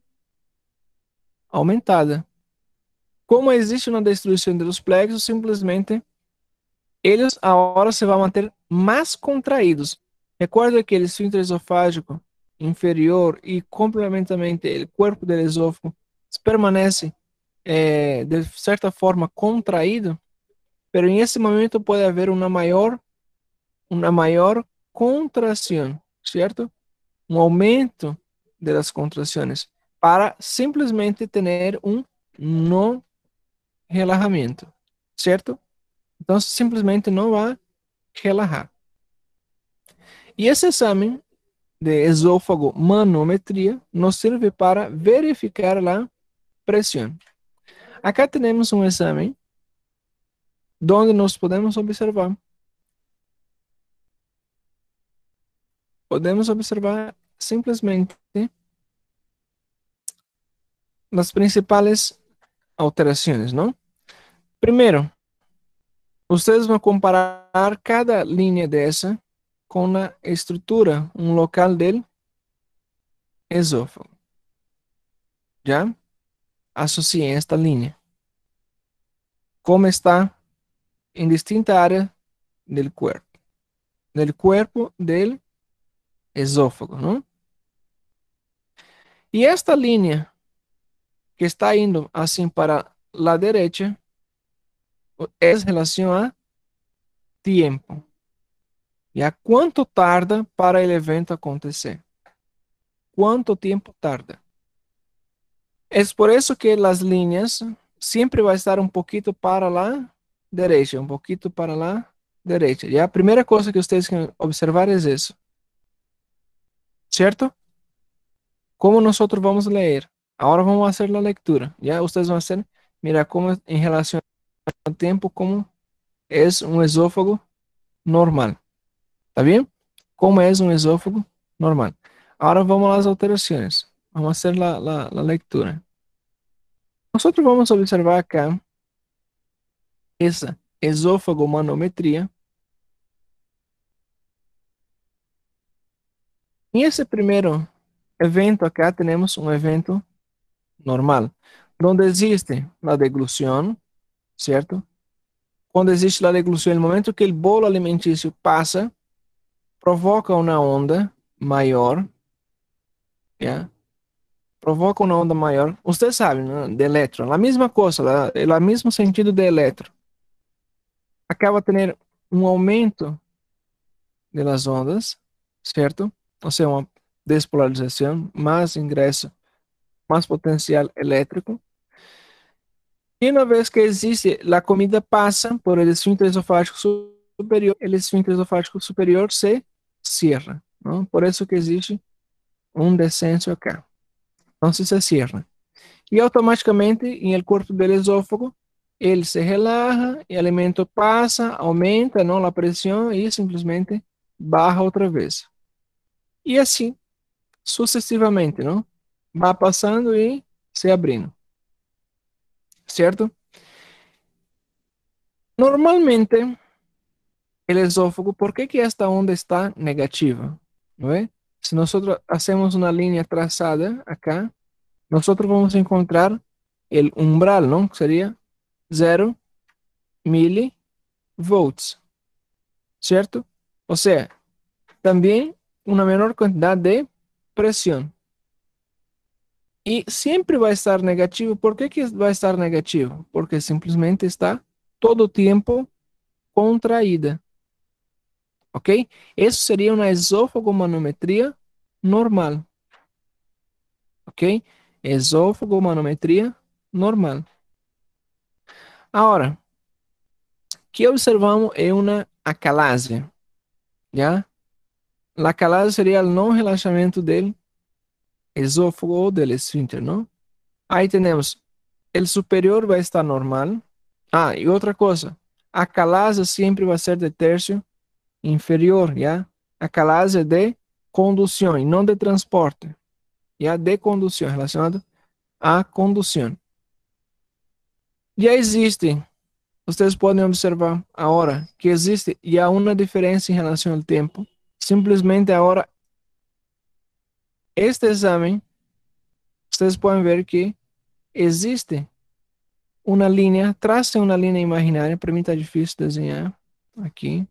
aumentada. Como existe una destrucción de los plexos, simplemente ellos ahora se van a manter más contraídos. Recuerda que el esfínter esofágico inferior y complementamente el cuerpo del esófago permanece de cierta forma contraído, pero en ese momento puede haber una mayor contracción, ¿cierto? Un aumento de las contracciones para simplemente tener un no relajamiento, ¿cierto? Entonces simplemente no va a relajar. Y ese examen de esófago manometría nos sirve para verificar la presión. Acá tenemos un examen donde nos podemos observar simplemente las principales alteraciones, ¿no? Primero, ustedes van a comparar cada línea de esa con la estructura, un local del esófago. ¿Ya? Asocien esta línea. ¿Cómo está en distinta área del cuerpo del esófago, ¿no? Y esta línea que está yendo así para la derecha es relación a tiempo. ¿Ya? ¿Cuánto tarda para el evento acontecer? ¿Cuánto tiempo tarda? Es por eso que las líneas siempre va a estar un poquito para la derecha, un poquito para la derecha. ¿Ya? Primera cosa que ustedes quieren observar es eso. ¿Cierto? ¿Cómo nosotros vamos a leer? Ahora vamos a hacer la lectura. ¿Ya? Ustedes van a hacer, mira cómo en relación al tiempo, cómo es un esófago normal. ¿Está bien? ¿Cómo es un esófago normal? Ahora vamos a las alteraciones. Vamos a hacer la lectura. Nosotros vamos a observar acá esa esofagomanometría. En ese primero evento acá tenemos un evento normal, donde existe la deglución, ¿cierto? Cuando existe la deglución, el momento que el bolo alimenticio pasa, provoca una onda mayor, ¿ya? Provoca una onda mayor. Ustedes saben, ¿no? De electro, la misma cosa, el mismo sentido de electro. Acaba tener un aumento de las ondas, ¿cierto? O sea, una despolarización, más ingreso, más potencial eléctrico. Y una vez que existe, la comida pasa por el esfínter esofágico superior, el esfínter esofágico superior se cierra, ¿no? Por eso que existe un descenso acá. Entonces se cierra. Y automáticamente en el cuerpo del esófago Él se relaja, el elemento pasa, aumenta, ¿no? La presión y simplemente baja otra vez. Y así, sucesivamente, ¿no? Va pasando y se abriendo, ¿cierto? Normalmente, el esófago, ¿por qué que esta onda está negativa? ¿No ve? Si nosotros hacemos una línea trazada acá, nosotros vamos a encontrar el umbral, ¿no? Sería 0 milivolts, ¿cierto? O sea, también una menor cantidad de presión. Y siempre va a estar negativo. ¿Por qué que va a estar negativo? Porque simplemente está todo tiempo contraída. ¿Ok? Eso sería una esofagomanometría normal. ¿Ok? Esofagomanometría normal. Ahora, que observamos é uma acalásia, ¿ya? La acalásia seria o não relaxamento do esófago ou do esfínter, ¿no? Aí temos, o superior vai estar normal. Ah, e outra coisa, a acalásia sempre vai ser de terço inferior, ¿ya? Acalásia de condução e não de transporte, ¿ya? De condução, relacionado à condução. Já existe, vocês podem observar agora que existe já uma diferença em relação ao tempo. Simplesmente agora, este exame, vocês podem ver que existe uma linha, trace uma linha imaginária. Para mim está difícil desenhar aqui,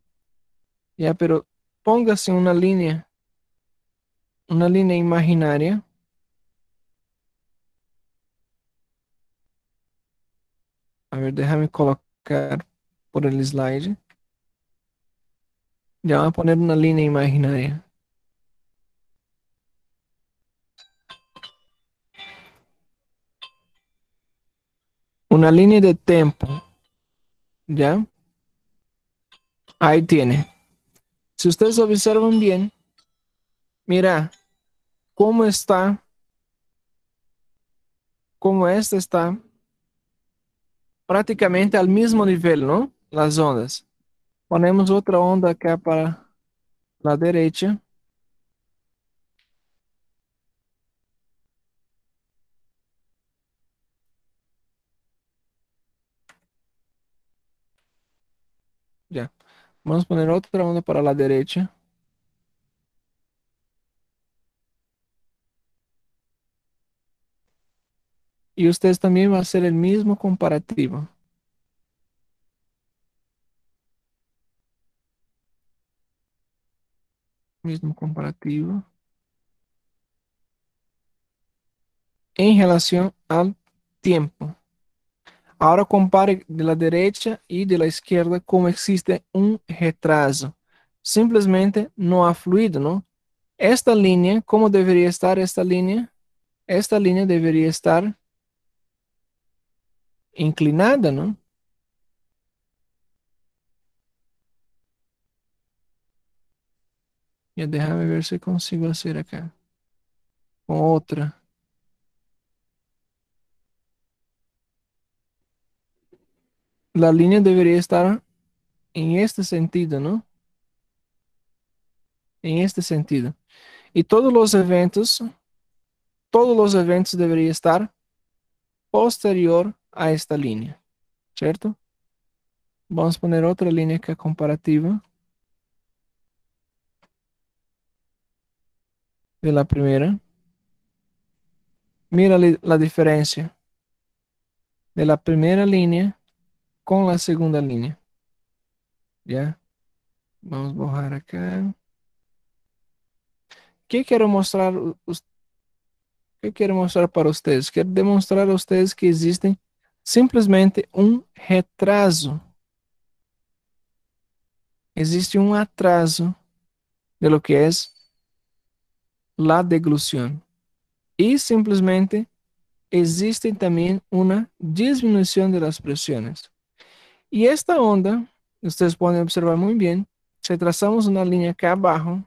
já, pero póngase uma linha imaginária. A ver, déjame colocar por el slide. Ya voy a poner una línea imaginaria. Una línea de tiempo. ¿Ya? Ahí tiene. Si ustedes observan bien, mira cómo está, cómo esta está prácticamente al mismo nivel, ¿no? Las ondas. Ponemos otra onda acá para la derecha. Ya. Vamos a poner otra onda para la derecha. Y ustedes también van a hacer el mismo comparativo. Mismo comparativo. En relación al tiempo. Ahora compare de la derecha y de la izquierda como existe un retraso. Simplesmente no ha fluido, ¿no? Esta línea, ¿cómo debería estar esta línea? Esta línea debería estar inclinada, ¿no? Ya déjame ver si consigo hacer acá. Otra. La línea debería estar en este sentido, ¿no? En este sentido. Y todos los eventos deberían estar posterior a esta línea, ¿cierto? Vamos a poner otra línea acá comparativa de la primera. Mira la diferencia de la primera línea con la segunda línea. ¿Ya? Vamos a borrar acá. ¿Qué quiero mostrar? ¿Qué quiero mostrar para ustedes? Quiero demostrar a ustedes que existe simplesmente un retraso. Existe un atraso de lo que es la deglución. Y simplemente existe también una disminución de las presiones. Y esta onda, ustedes pueden observar muy bien, si trazamos una línea acá abajo,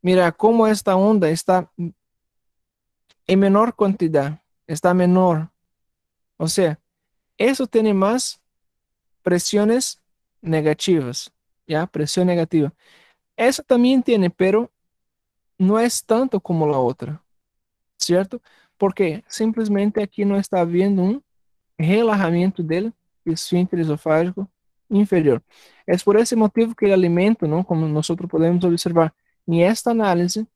mira cómo esta onda está en menor cantidad, está menor. O sea, eso tiene más presiones negativas, ¿ya? Presión negativa. Esa también tiene, pero no es tanto como la otra, ¿cierto? Porque simplemente aquí no está habiendo un relajamiento del esfínter esofágico inferior. Es por ese motivo que el alimento, ¿no? Como nosotros podemos observar en esta análisis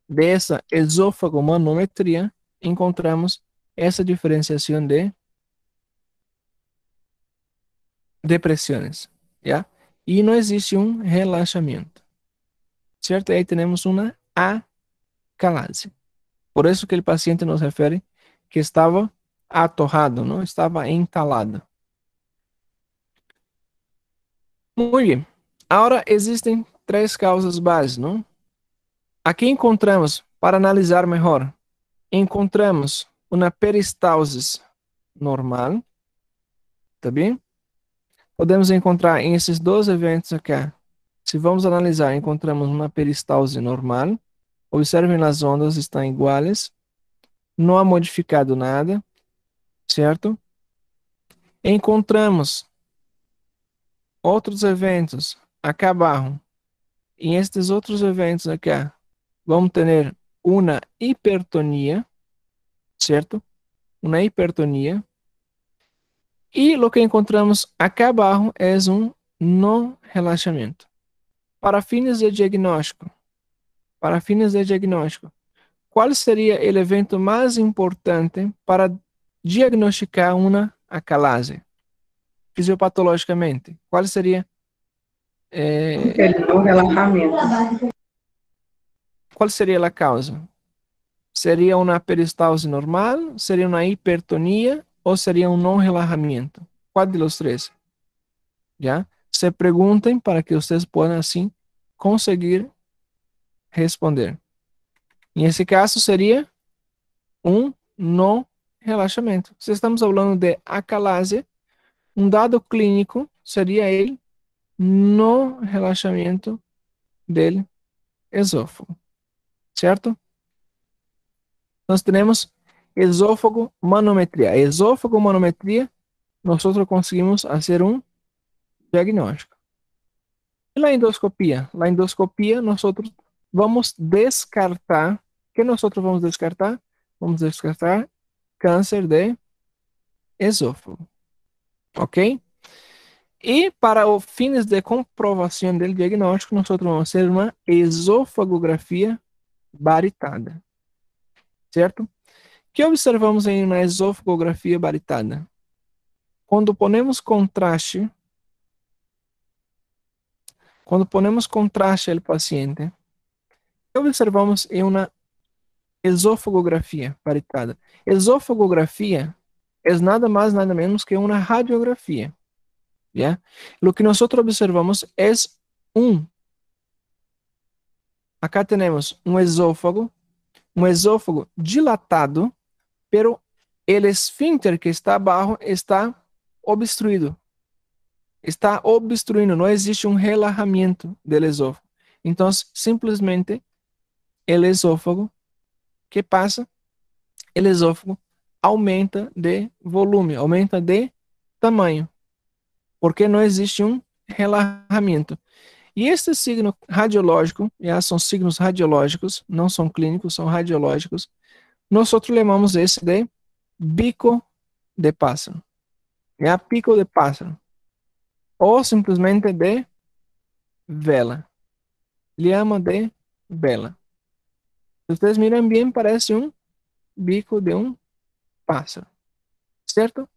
de esa esófago-manometría, encontramos esa diferenciación de presiones, ¿ya? Y no existe un relaxamiento, ¿cierto? Ahí tenemos una acalase. Por eso que el paciente nos refere que estaba atorrado, ¿no? Estaba entalado. Muy bien. Ahora existen tres causas básicas, ¿no? Aquí encontramos, para analisar mejor, encontramos una peristalsis normal, ¿está bien? Podemos encontrar em esses dois eventos aqui, se vamos analisar, encontramos uma peristalse normal. Observem, as ondas estão iguais. Não há modificado nada, certo? Encontramos outros eventos acá abaixo. Em estes outros eventos aqui, vamos ter uma hipertonia, certo? Uma hipertonia. E o que encontramos acá abaixo é um não relaxamento. Para fines de diagnóstico, qual seria o evento mais importante para diagnosticar uma acalase? Fisiopatologicamente, qual seria Aquele não relaxamento. qual seria a causa? Seria uma peristalse normal? Seria uma hipertonia? Ou seria um não relaxamento? Qual dos três? Já? Se perguntem para que vocês possam assim conseguir responder. Nesse caso seria um não relaxamento. Se estamos falando de acalase, um dado clínico seria ele no relaxamento del esófago, certo? Nós temos esófago-manometria. Esófago-manometria, nós conseguimos fazer um diagnóstico. E a endoscopia? A endoscopia, nós vamos descartar. O que nós vamos descartar? Vamos descartar câncer de esófago. Ok? E para os fins de comprovação do diagnóstico, nós vamos fazer uma esofagografia baritada. Certo? O que observamos em uma esofagografia baritada? Quando ponemos contraste ao paciente, o que observamos em uma esofagografia baritada? Esofagografia é nada mais, nada menos que uma radiografia. ¿Ya? Lo que nós observamos é acá temos um esófago dilatado, pero el esfínter que está abaixo está obstruído. Está obstruindo, não existe um relaxamento do esófago. Então, simplesmente, o esófago, que passa? O esófago aumenta de volume, aumenta de tamanho, porque não existe um relaxamento. E este signo radiológico, já são signos radiológicos, não são clínicos, são radiológicos, nós chamamos esse de bico de pássaro. Já pico de pássaro. Ou simplesmente de vela. Llama de vela. Se vocês miram bem, parece um bico de um pássaro. Certo?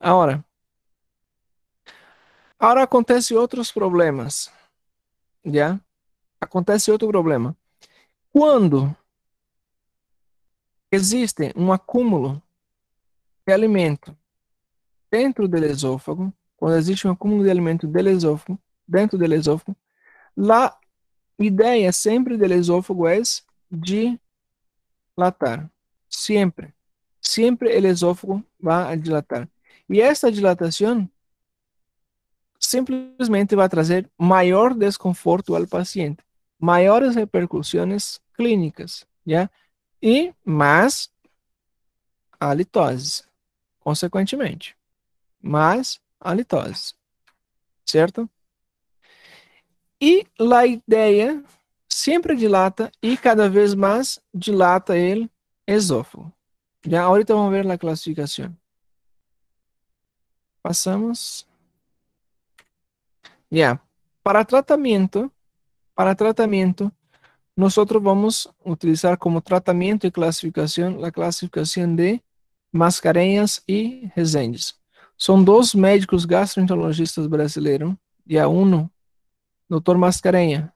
Agora acontece outros problemas. Já? Acontece outro problema. Quando existe um acúmulo de alimento dentro do esôfago, quando existe um acúmulo de alimento dentro do esôfago, a ideia sempre do esôfago é dilatar. Sempre. Sempre o esôfago vai dilatar. E esta dilatação simplesmente vai trazer maior desconforto ao paciente, maiores repercussões clínicas, já? E mais halitose, consequentemente, más halitose, certo? E a ideia sempre dilata e cada vez mais dilata o esófago. Já ahorita vamos ver a classificação. Passamos. Ya. Para tratamento, nosotros vamos a utilizar como tratamiento y clasificación la clasificación de Mascarenhas y Resendes. Son dos médicos gastroenterologistas brasileiros, ya uno, Dr. Mascarenha,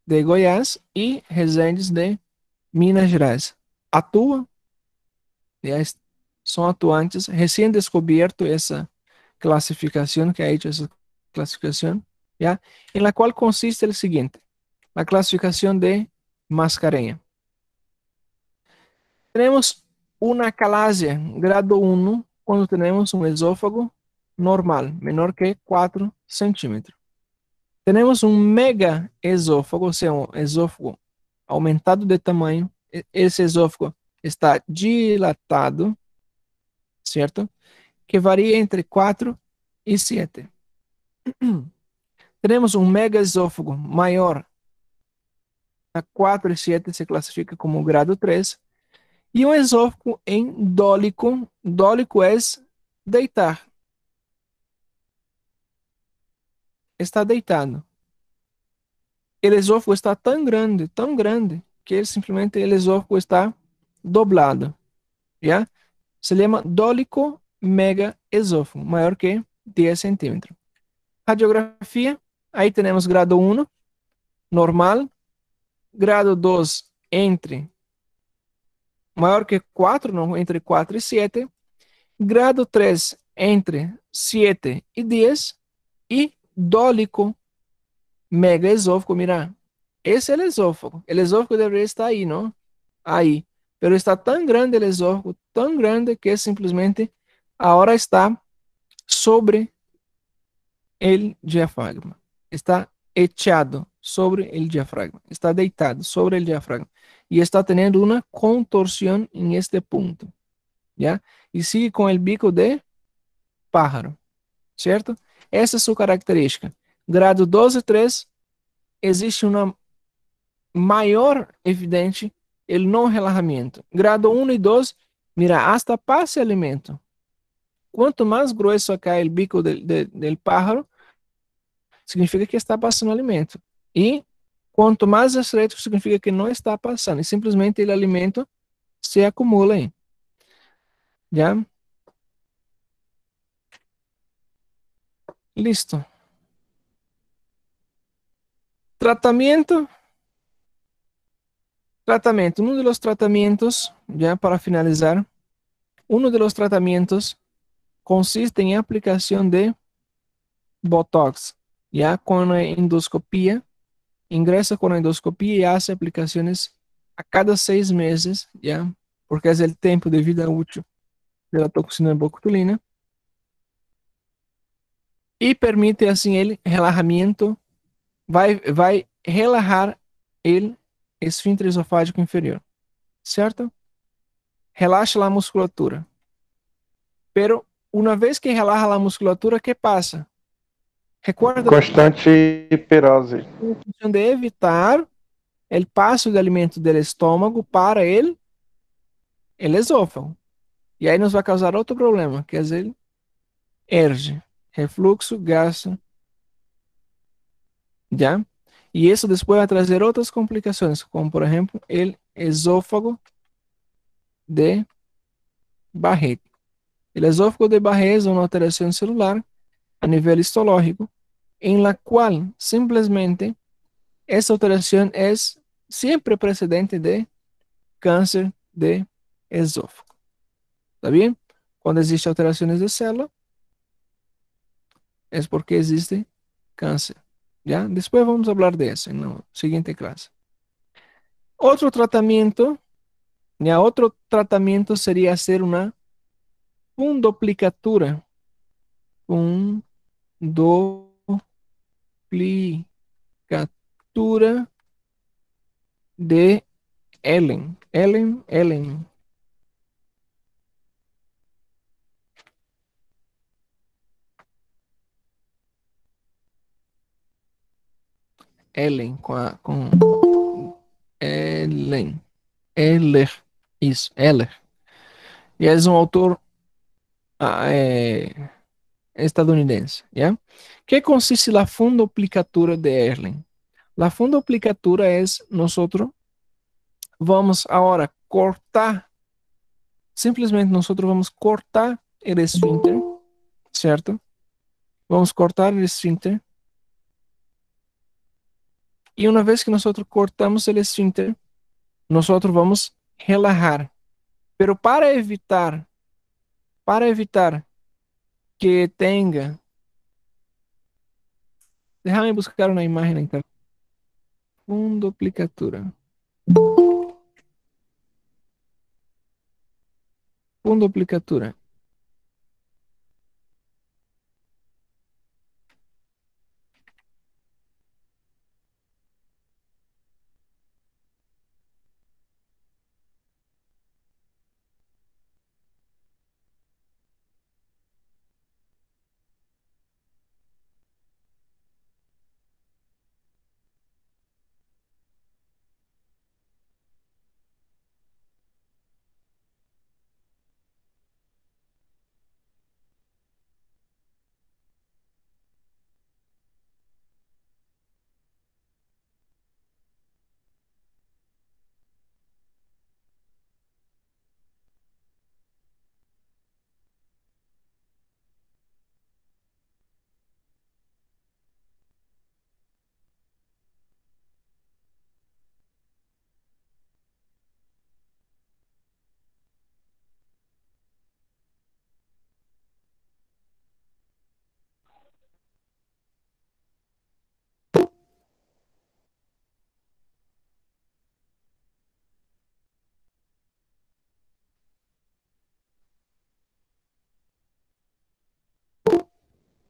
de Goiás, y Resendes, de Minas Gerais. Atua, ya son atuantes, recién descubierto esa clasificación, que ha hecho esa clasificación, ¿ya? En la cual consiste el siguiente, la clasificación de Mascarenha. Tenemos una calasia grado 1 cuando tenemos un esófago normal, menor que 4 centímetros. Tenemos un mega esófago, o sea, un esófago aumentado de tamaño. Esse esófago está dilatado, certo? Que varia entre 4 e 7. Temos um mega esófago maior, a 4 e 7 se classifica como grado 3. E um esófago endólico, dólico é deitar. Está deitado. O esófago está tão grande, que ele simplesmente o esófago está doblado. Já? Se chama dólico mega esófago, maior que 10 centímetros. Radiografia, aí temos grado 1, normal, grado 2, entre maior que 4, não, entre 4 e 7, grado 3, entre 7 e 10, e dólico mega esófago, mira, esse é o esófago. O esófago deveria estar aí, não? Aí. Pero está tão grande o esófago, tão grande, que simplesmente agora está sobre o diafragma. Está echado sobre o diafragma. Está deitado sobre o diafragma. E está tendo uma contorsión em este ponto. ¿Ya? E sigue com o bico de pájaro. Certo? Essa é sua característica. Grado 2 e 3, existe uma maior evidente el não relaxamento. Grado 1 e 2, mira, hasta passa alimento. Quanto mais grosso cai o bico del pájaro, significa que está passando alimento. E quanto mais estreito, significa que não está passando. E simplesmente o alimento se acumula aí. Já? Listo. Tratamento. Tratamento. Uno de los tratamientos, ya para finalizar, uno de los tratamientos consiste en aplicación de Botox, ya con la endoscopía. Ingresa con la endoscopía y hace aplicaciones a cada 6 meses, ya, porque es el tiempo de vida útil de la toxina botulina. Y permite así el relajamiento, vai relajar el esfíncter esofágico inferior, certo? Relaxa a musculatura. Pero uma vez que relaxa a musculatura, ¿qué pasa? Recuerda Constante hiperose. a função de evitar o passo de alimento do estômago para o esôfago. E aí nos vai causar outro problema, que é o ERGE, refluxo gastro. ¿Ya? E isso depois vai trazer outras complicações, como por exemplo, o esôfago de Barrett. O esôfago de Barrett é uma alteração celular a nível histológico, em la cual simplesmente essa alteração é sempre precedente de câncer de esôfago. ¿Está bem? Quando existem alterações de célula, é porque existe câncer. ¿Ya? Depois vamos falar disso na seguinte classe. Outro tratamento seria hacer uma fundoplicatura. Fundoplicatura de Ellen. Ellen, com Ellen. Eller. Isso, Eller. E é um autor é, estadunidense. ¿Ya? ¿Qué consiste la fundoplicatura de Erlen? La fundoplicatura es nosotros vamos ahora cortar, simplesmente nosotros vamos cortar el esfínter, ¿cierto? Vamos cortar el esfínter. Y una vez que nosotros cortamos el esfínter, nosotros vamos relajar. Pero para evitar que tenga, déjame buscar una imagen en internet. Fundoplicatura. Fundoplicatura.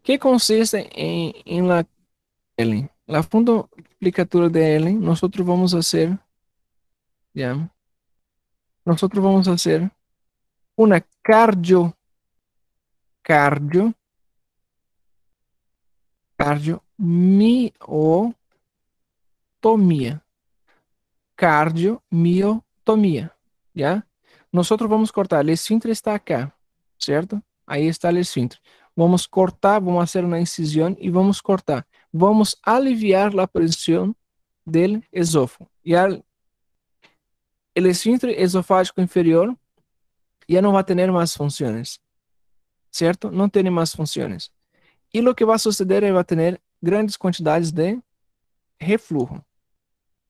¿Qué consiste en la Ellen? La fundoplicatura de Ellen, nosotros vamos a hacer, ya, nosotros vamos a hacer una cardio, cardiomiotomía, cardiomiotomía, ¿ya? Nosotros vamos a cortar, el esfínter está acá, ¿cierto? Ahí está el esfínter. Vamos a cortar, vamos a hacer una incisión y vamos a cortar. Vamos a aliviar la presión del esófago. Y el esfínter esofágico inferior ya no va a tener más funciones, ¿cierto? No tiene más funciones. Y lo que va a suceder es va a tener grandes cantidades de reflujo,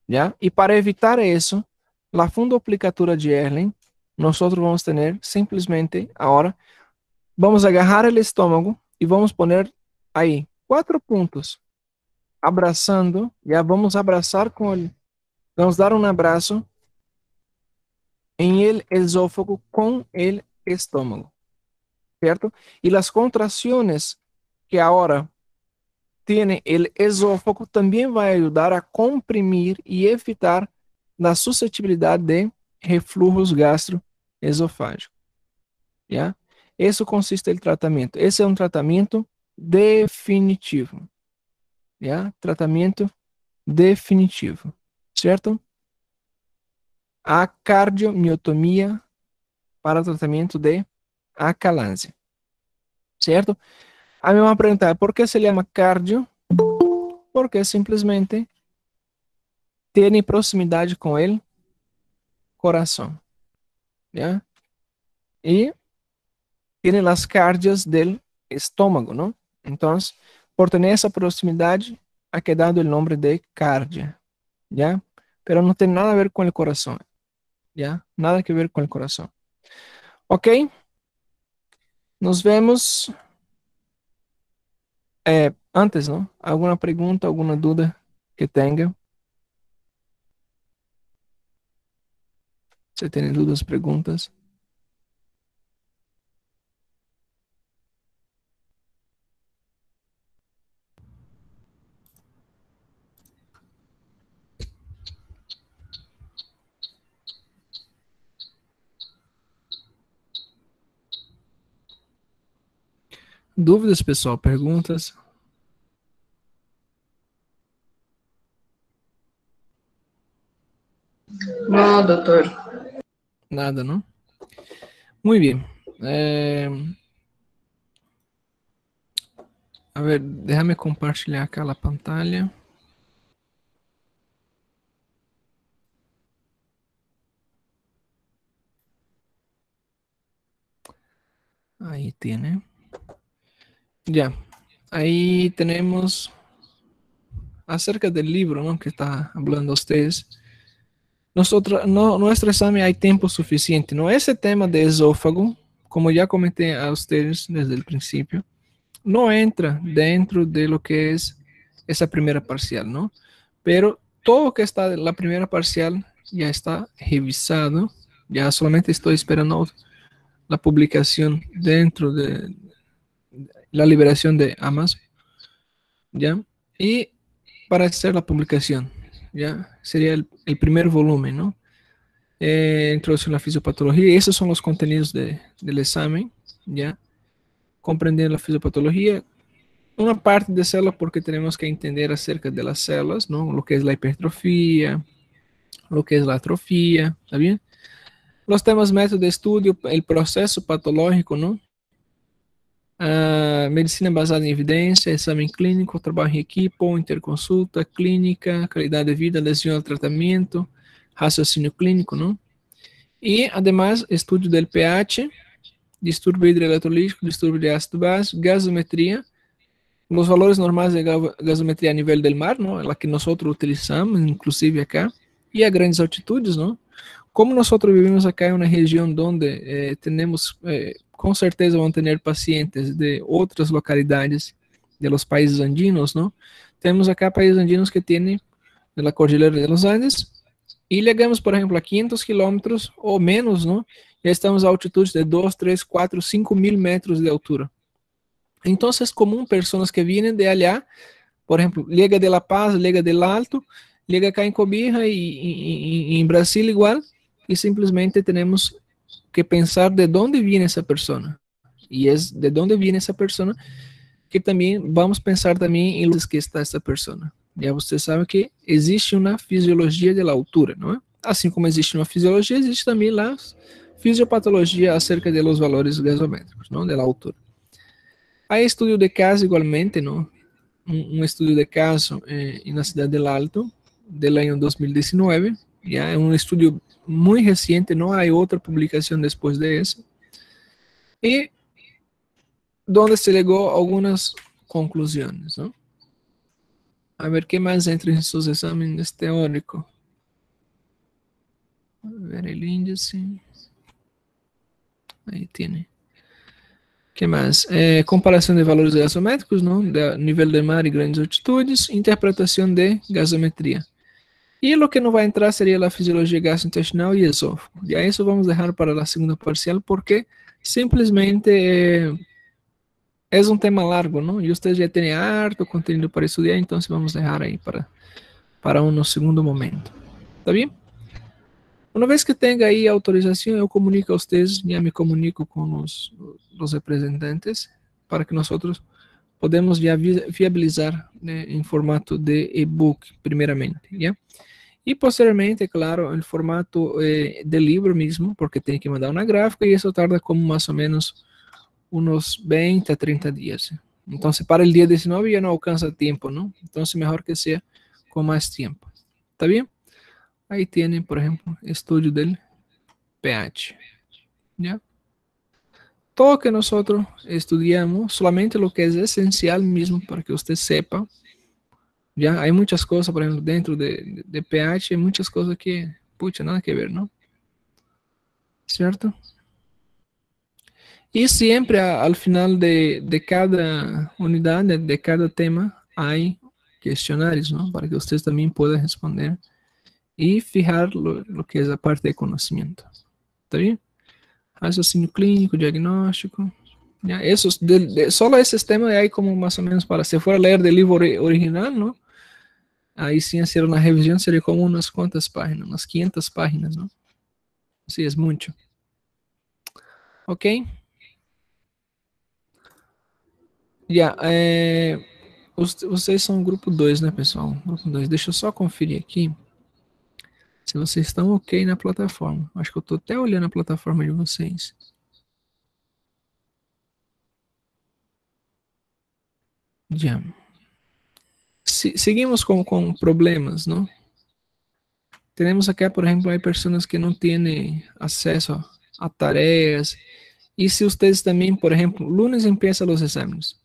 ¿ya? Y para evitar eso, la fundoplicatura de Erlen, nosotros vamos a tener simplemente, ahora, vamos a agarrar el estómago y vamos a poner ahí 4 puntos, abrazando, ya vamos a abrazar con el, vamos a dar un abrazo en el esófago con el estómago, ¿cierto? Y las contracciones que ahora tiene el esófago también va a ayudar a comprimir y evitar la susceptibilidad de reflujos gastroesofágicos, ¿ya? Eso consiste el tratamiento. Ese es un tratamiento definitivo, ¿ya? Tratamiento definitivo, ¿cierto? A cardiomiotomía para tratamento de acalância, ¿cierto? A mí me van a preguntar, ¿por qué se llama cardio? Porque simplesmente tiene proximidade com el corazón, ¿ya? Y tiene las cardias del estómago, ¿no? Entonces, por tener esa proximidad, ha quedado el nombre de cardia, ¿ya? Pero no tiene nada a ver con el corazón, ¿ya? Nada que ver con el corazón. Ok, nos vemos antes, ¿no? ¿Alguna pregunta, alguna duda que tenga? Se tiene dudas, preguntas. Dúvidas, pessoal? Perguntas? No, doutor. Nada, ¿no? Muy bien. A ver, déjame compartilhar aquela pantalla. Ahí tiene. Ya. Ahí tenemos acerca del libro, ¿no? Que está hablando ustedes. Nuestro examen hay tiempo suficiente, ¿no? Ese tema de esófago, como ya comenté a ustedes desde el principio, no entra dentro de lo que es esa primera parcial, ¿no? Pero todo lo que está en la primera parcial ya está revisado, ya solamente estoy esperando la publicación dentro de la liberación de Amazon, ¿ya? Y para hacer la publicación, ¿ya? Sería el primer volumen, ¿no? Introducción a la fisiopatología, y esos son los contenidos del examen, ¿ya? Comprender la fisiopatología, una parte de célula porque tenemos que entender acerca de las células, ¿no? Lo que es la hipertrofia, lo que es la atrofia, ¿está bien? Los temas método de estudio, el proceso patológico, ¿no? Medicina basada em evidência, exame clínico, trabalho em equipe, interconsulta, clínica, qualidade de vida, lesão ao tratamento, raciocínio clínico, não? E, además, estudo do pH, distúrbio hidroeletrolítico, distúrbio de ácido básico, gasometria, os valores normais de gasometria a nível do mar, não? A que nós utilizamos, inclusive acá, e a grandes altitudes, não? Como nós vivimos acá em uma região onde temos com certeza vão ter pacientes de outras localidades de los países andinos, ¿no? Temos acá países andinos que têm a Cordilheira de los Andes e chegamos, por exemplo, a 500 quilômetros ou menos, ¿no? Já estamos a altitudes de 2, 3, 4, 5 mil metros de altura. Então, é comum pessoas que vêm de allá, por exemplo, chega de La Paz, chega del Alto, chega acá em Cobija e em Brasil igual, e simplesmente temos que pensar de dónde viene esa persona. Y es de dónde viene esa persona que también vamos a pensar también en los que está esa persona. Ya usted sabe que existe una fisiología de la altura, ¿no? Así como existe una fisiología, existe también la fisiopatología acerca de los valores gasométricos, ¿no? De la altura. Hay estudio de caso igualmente, ¿no? Un estudio de caso en la ciudad del Alto del año 2019, ya es un estudio muy reciente, no hay otra publicación después de eso, y donde se llegó a algunas conclusiones, ¿no? A ver qué más entra en sus exámenes teóricos. A ver el índice. Ahí tiene. ¿Qué más? Comparación de valores gasométricos, ¿no? De nivel de mar y grandes altitudes, interpretación de gasometría. E o que não vai entrar seria a fisiologia gastrointestinal e esôfago. E a isso vamos deixar para a segunda parcial, porque simplesmente é um tema largo, não? E vocês já têm harto conteúdo para estudar, então vamos deixar aí para um segundo momento. Tá bem? Uma vez que tenha aí a autorização, eu comunico a vocês, já me comunico com os representantes, para que nós podemos viabilizar, né, em formato de e-book, primeiramente, já? E posteriormente, claro, o formato de livro mesmo, porque tem que mandar uma gráfica e isso tarda como mais ou menos uns 20 a 30 dias. Então, para o dia 19 já não alcança tempo, não? Então, é melhor que seja com mais tempo. Tá bem? Aí tem, por exemplo, estudo do pH. Já? Todo que nós estudamos, solamente o que é essencial mesmo para que você sepa. Já há muitas coisas, por exemplo, dentro de pH, muitas coisas que, puxa, nada que ver, não? Certo? E sempre, ao final de cada unidade, de cada tema, há questionários, não? Para que vocês também possam responder e fijar lo que é a parte de conhecimento. Tá bem? Raciocínio clínico, diagnóstico. Ya, solo esses temas aí como mais ou menos para, se for ler do livro original, não? Aí sim, hacer uma revisão seria como umas quantas páginas, umas 500 páginas, não? Sim, é muito. Ok? Já, vocês são o grupo 2, né, pessoal? Grupo 2. Deixa eu só conferir aqui Se vocês estão ok na plataforma. Acho que eu estou até olhando a plataforma de vocês. Já. Seguimos com problemas, ¿no? Tenemos acá, por ejemplo, hay personas que no tienen acceso a tareas. Y si ustedes también, por ejemplo, lunes empiezan los exámenes.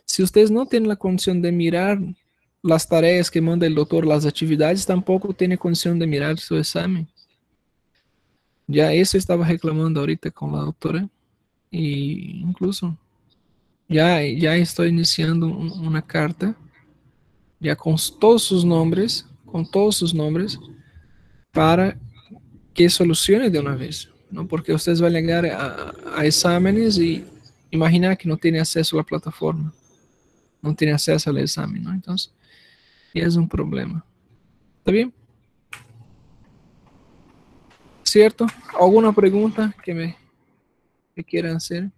Si ustedes no tienen la condición de mirar las tareas que manda el doctor, las actividades, tampoco tienen condición de mirar su examen. Ya eso estaba reclamando ahorita con la doctora. Y incluso ya estoy iniciando una carta, ya con todos sus nombres, para que solucione de una vez, ¿no? Porque ustedes van a llegar a exámenes y imaginar que no tiene acceso a la plataforma, no tiene acceso al examen, ¿no? Entonces, ya es un problema. ¿Está bien? ¿Cierto? ¿Alguna pregunta que quieran hacer?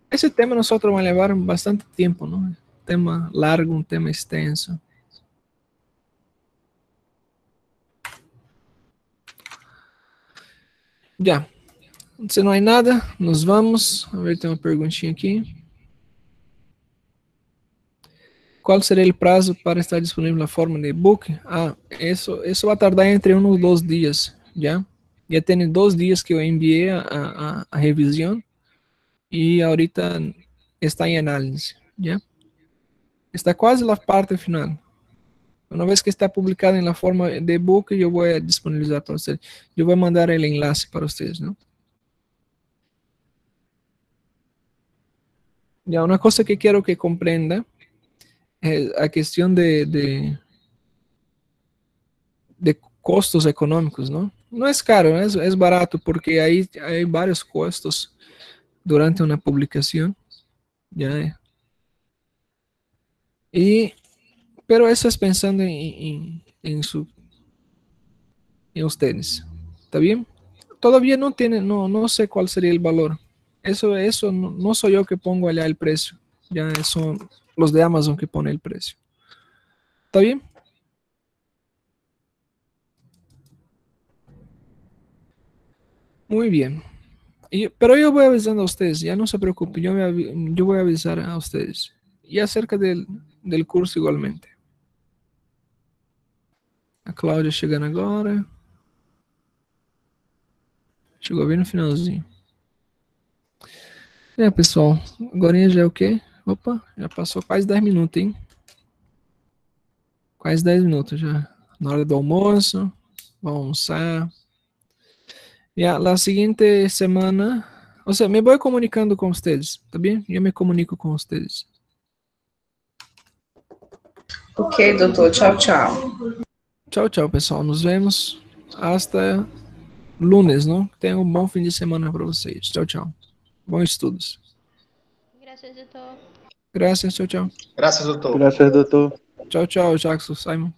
Ese tema nosotros va a llevar bastante tiempo, ¿no? Un tema largo, un tema extenso. Ya. Se não há nada, nos vamos. A ver, tem uma perguntinha aqui. Qual seria o prazo para estar disponível na forma de e-book? Isso vai tardar entre 1 ou 2 dias, já? Já tem 2 dias que eu enviei a revisão e ahorita está em análise, já? Está quase na parte final. Uma vez que está publicado na forma de e-book, eu vou disponibilizar para vocês. Eu vou mandar o enlace para vocês, não? Ya, una cosa que quiero que comprenda es a cuestión de costos económicos, ¿no? No es caro, es barato porque hay varios costos durante una publicación, ¿ya? Pero eso es pensando en ustedes, ¿está bien? Todavía no sé cuál sería el valor. Eso no soy yo que pongo allá el precio, ya son los de Amazon que ponen el precio. ¿Está bien? Muy bien. Pero yo voy avisando a ustedes, ya no se preocupen, yo voy a avisar a ustedes. Y acerca del curso igualmente. A Cláudia chegando agora. Chegou bem no finalzinho. Pessoal, agora já é o quê? Opa, já passou quase 10 minutos, hein? Quase 10 minutos já. Na hora do almoço, vamos almoçar. Ya, la siguiente semana, o sea, me voy comunicando con ustedes, ¿está bien? Yo me comunico con ustedes. Ok, doutor. Tchau, tchau. Tchau, tchau, pessoal. Nos vemos hasta lunes, ¿no? Tenham um bom fim de semana para vocês. Tchau, tchau. Bons estudos. Gracias, doctor. Graças, tchau, tchau. Graças, doutor. Gracias, doctor. Tchau, tchau, Jackson, Simon.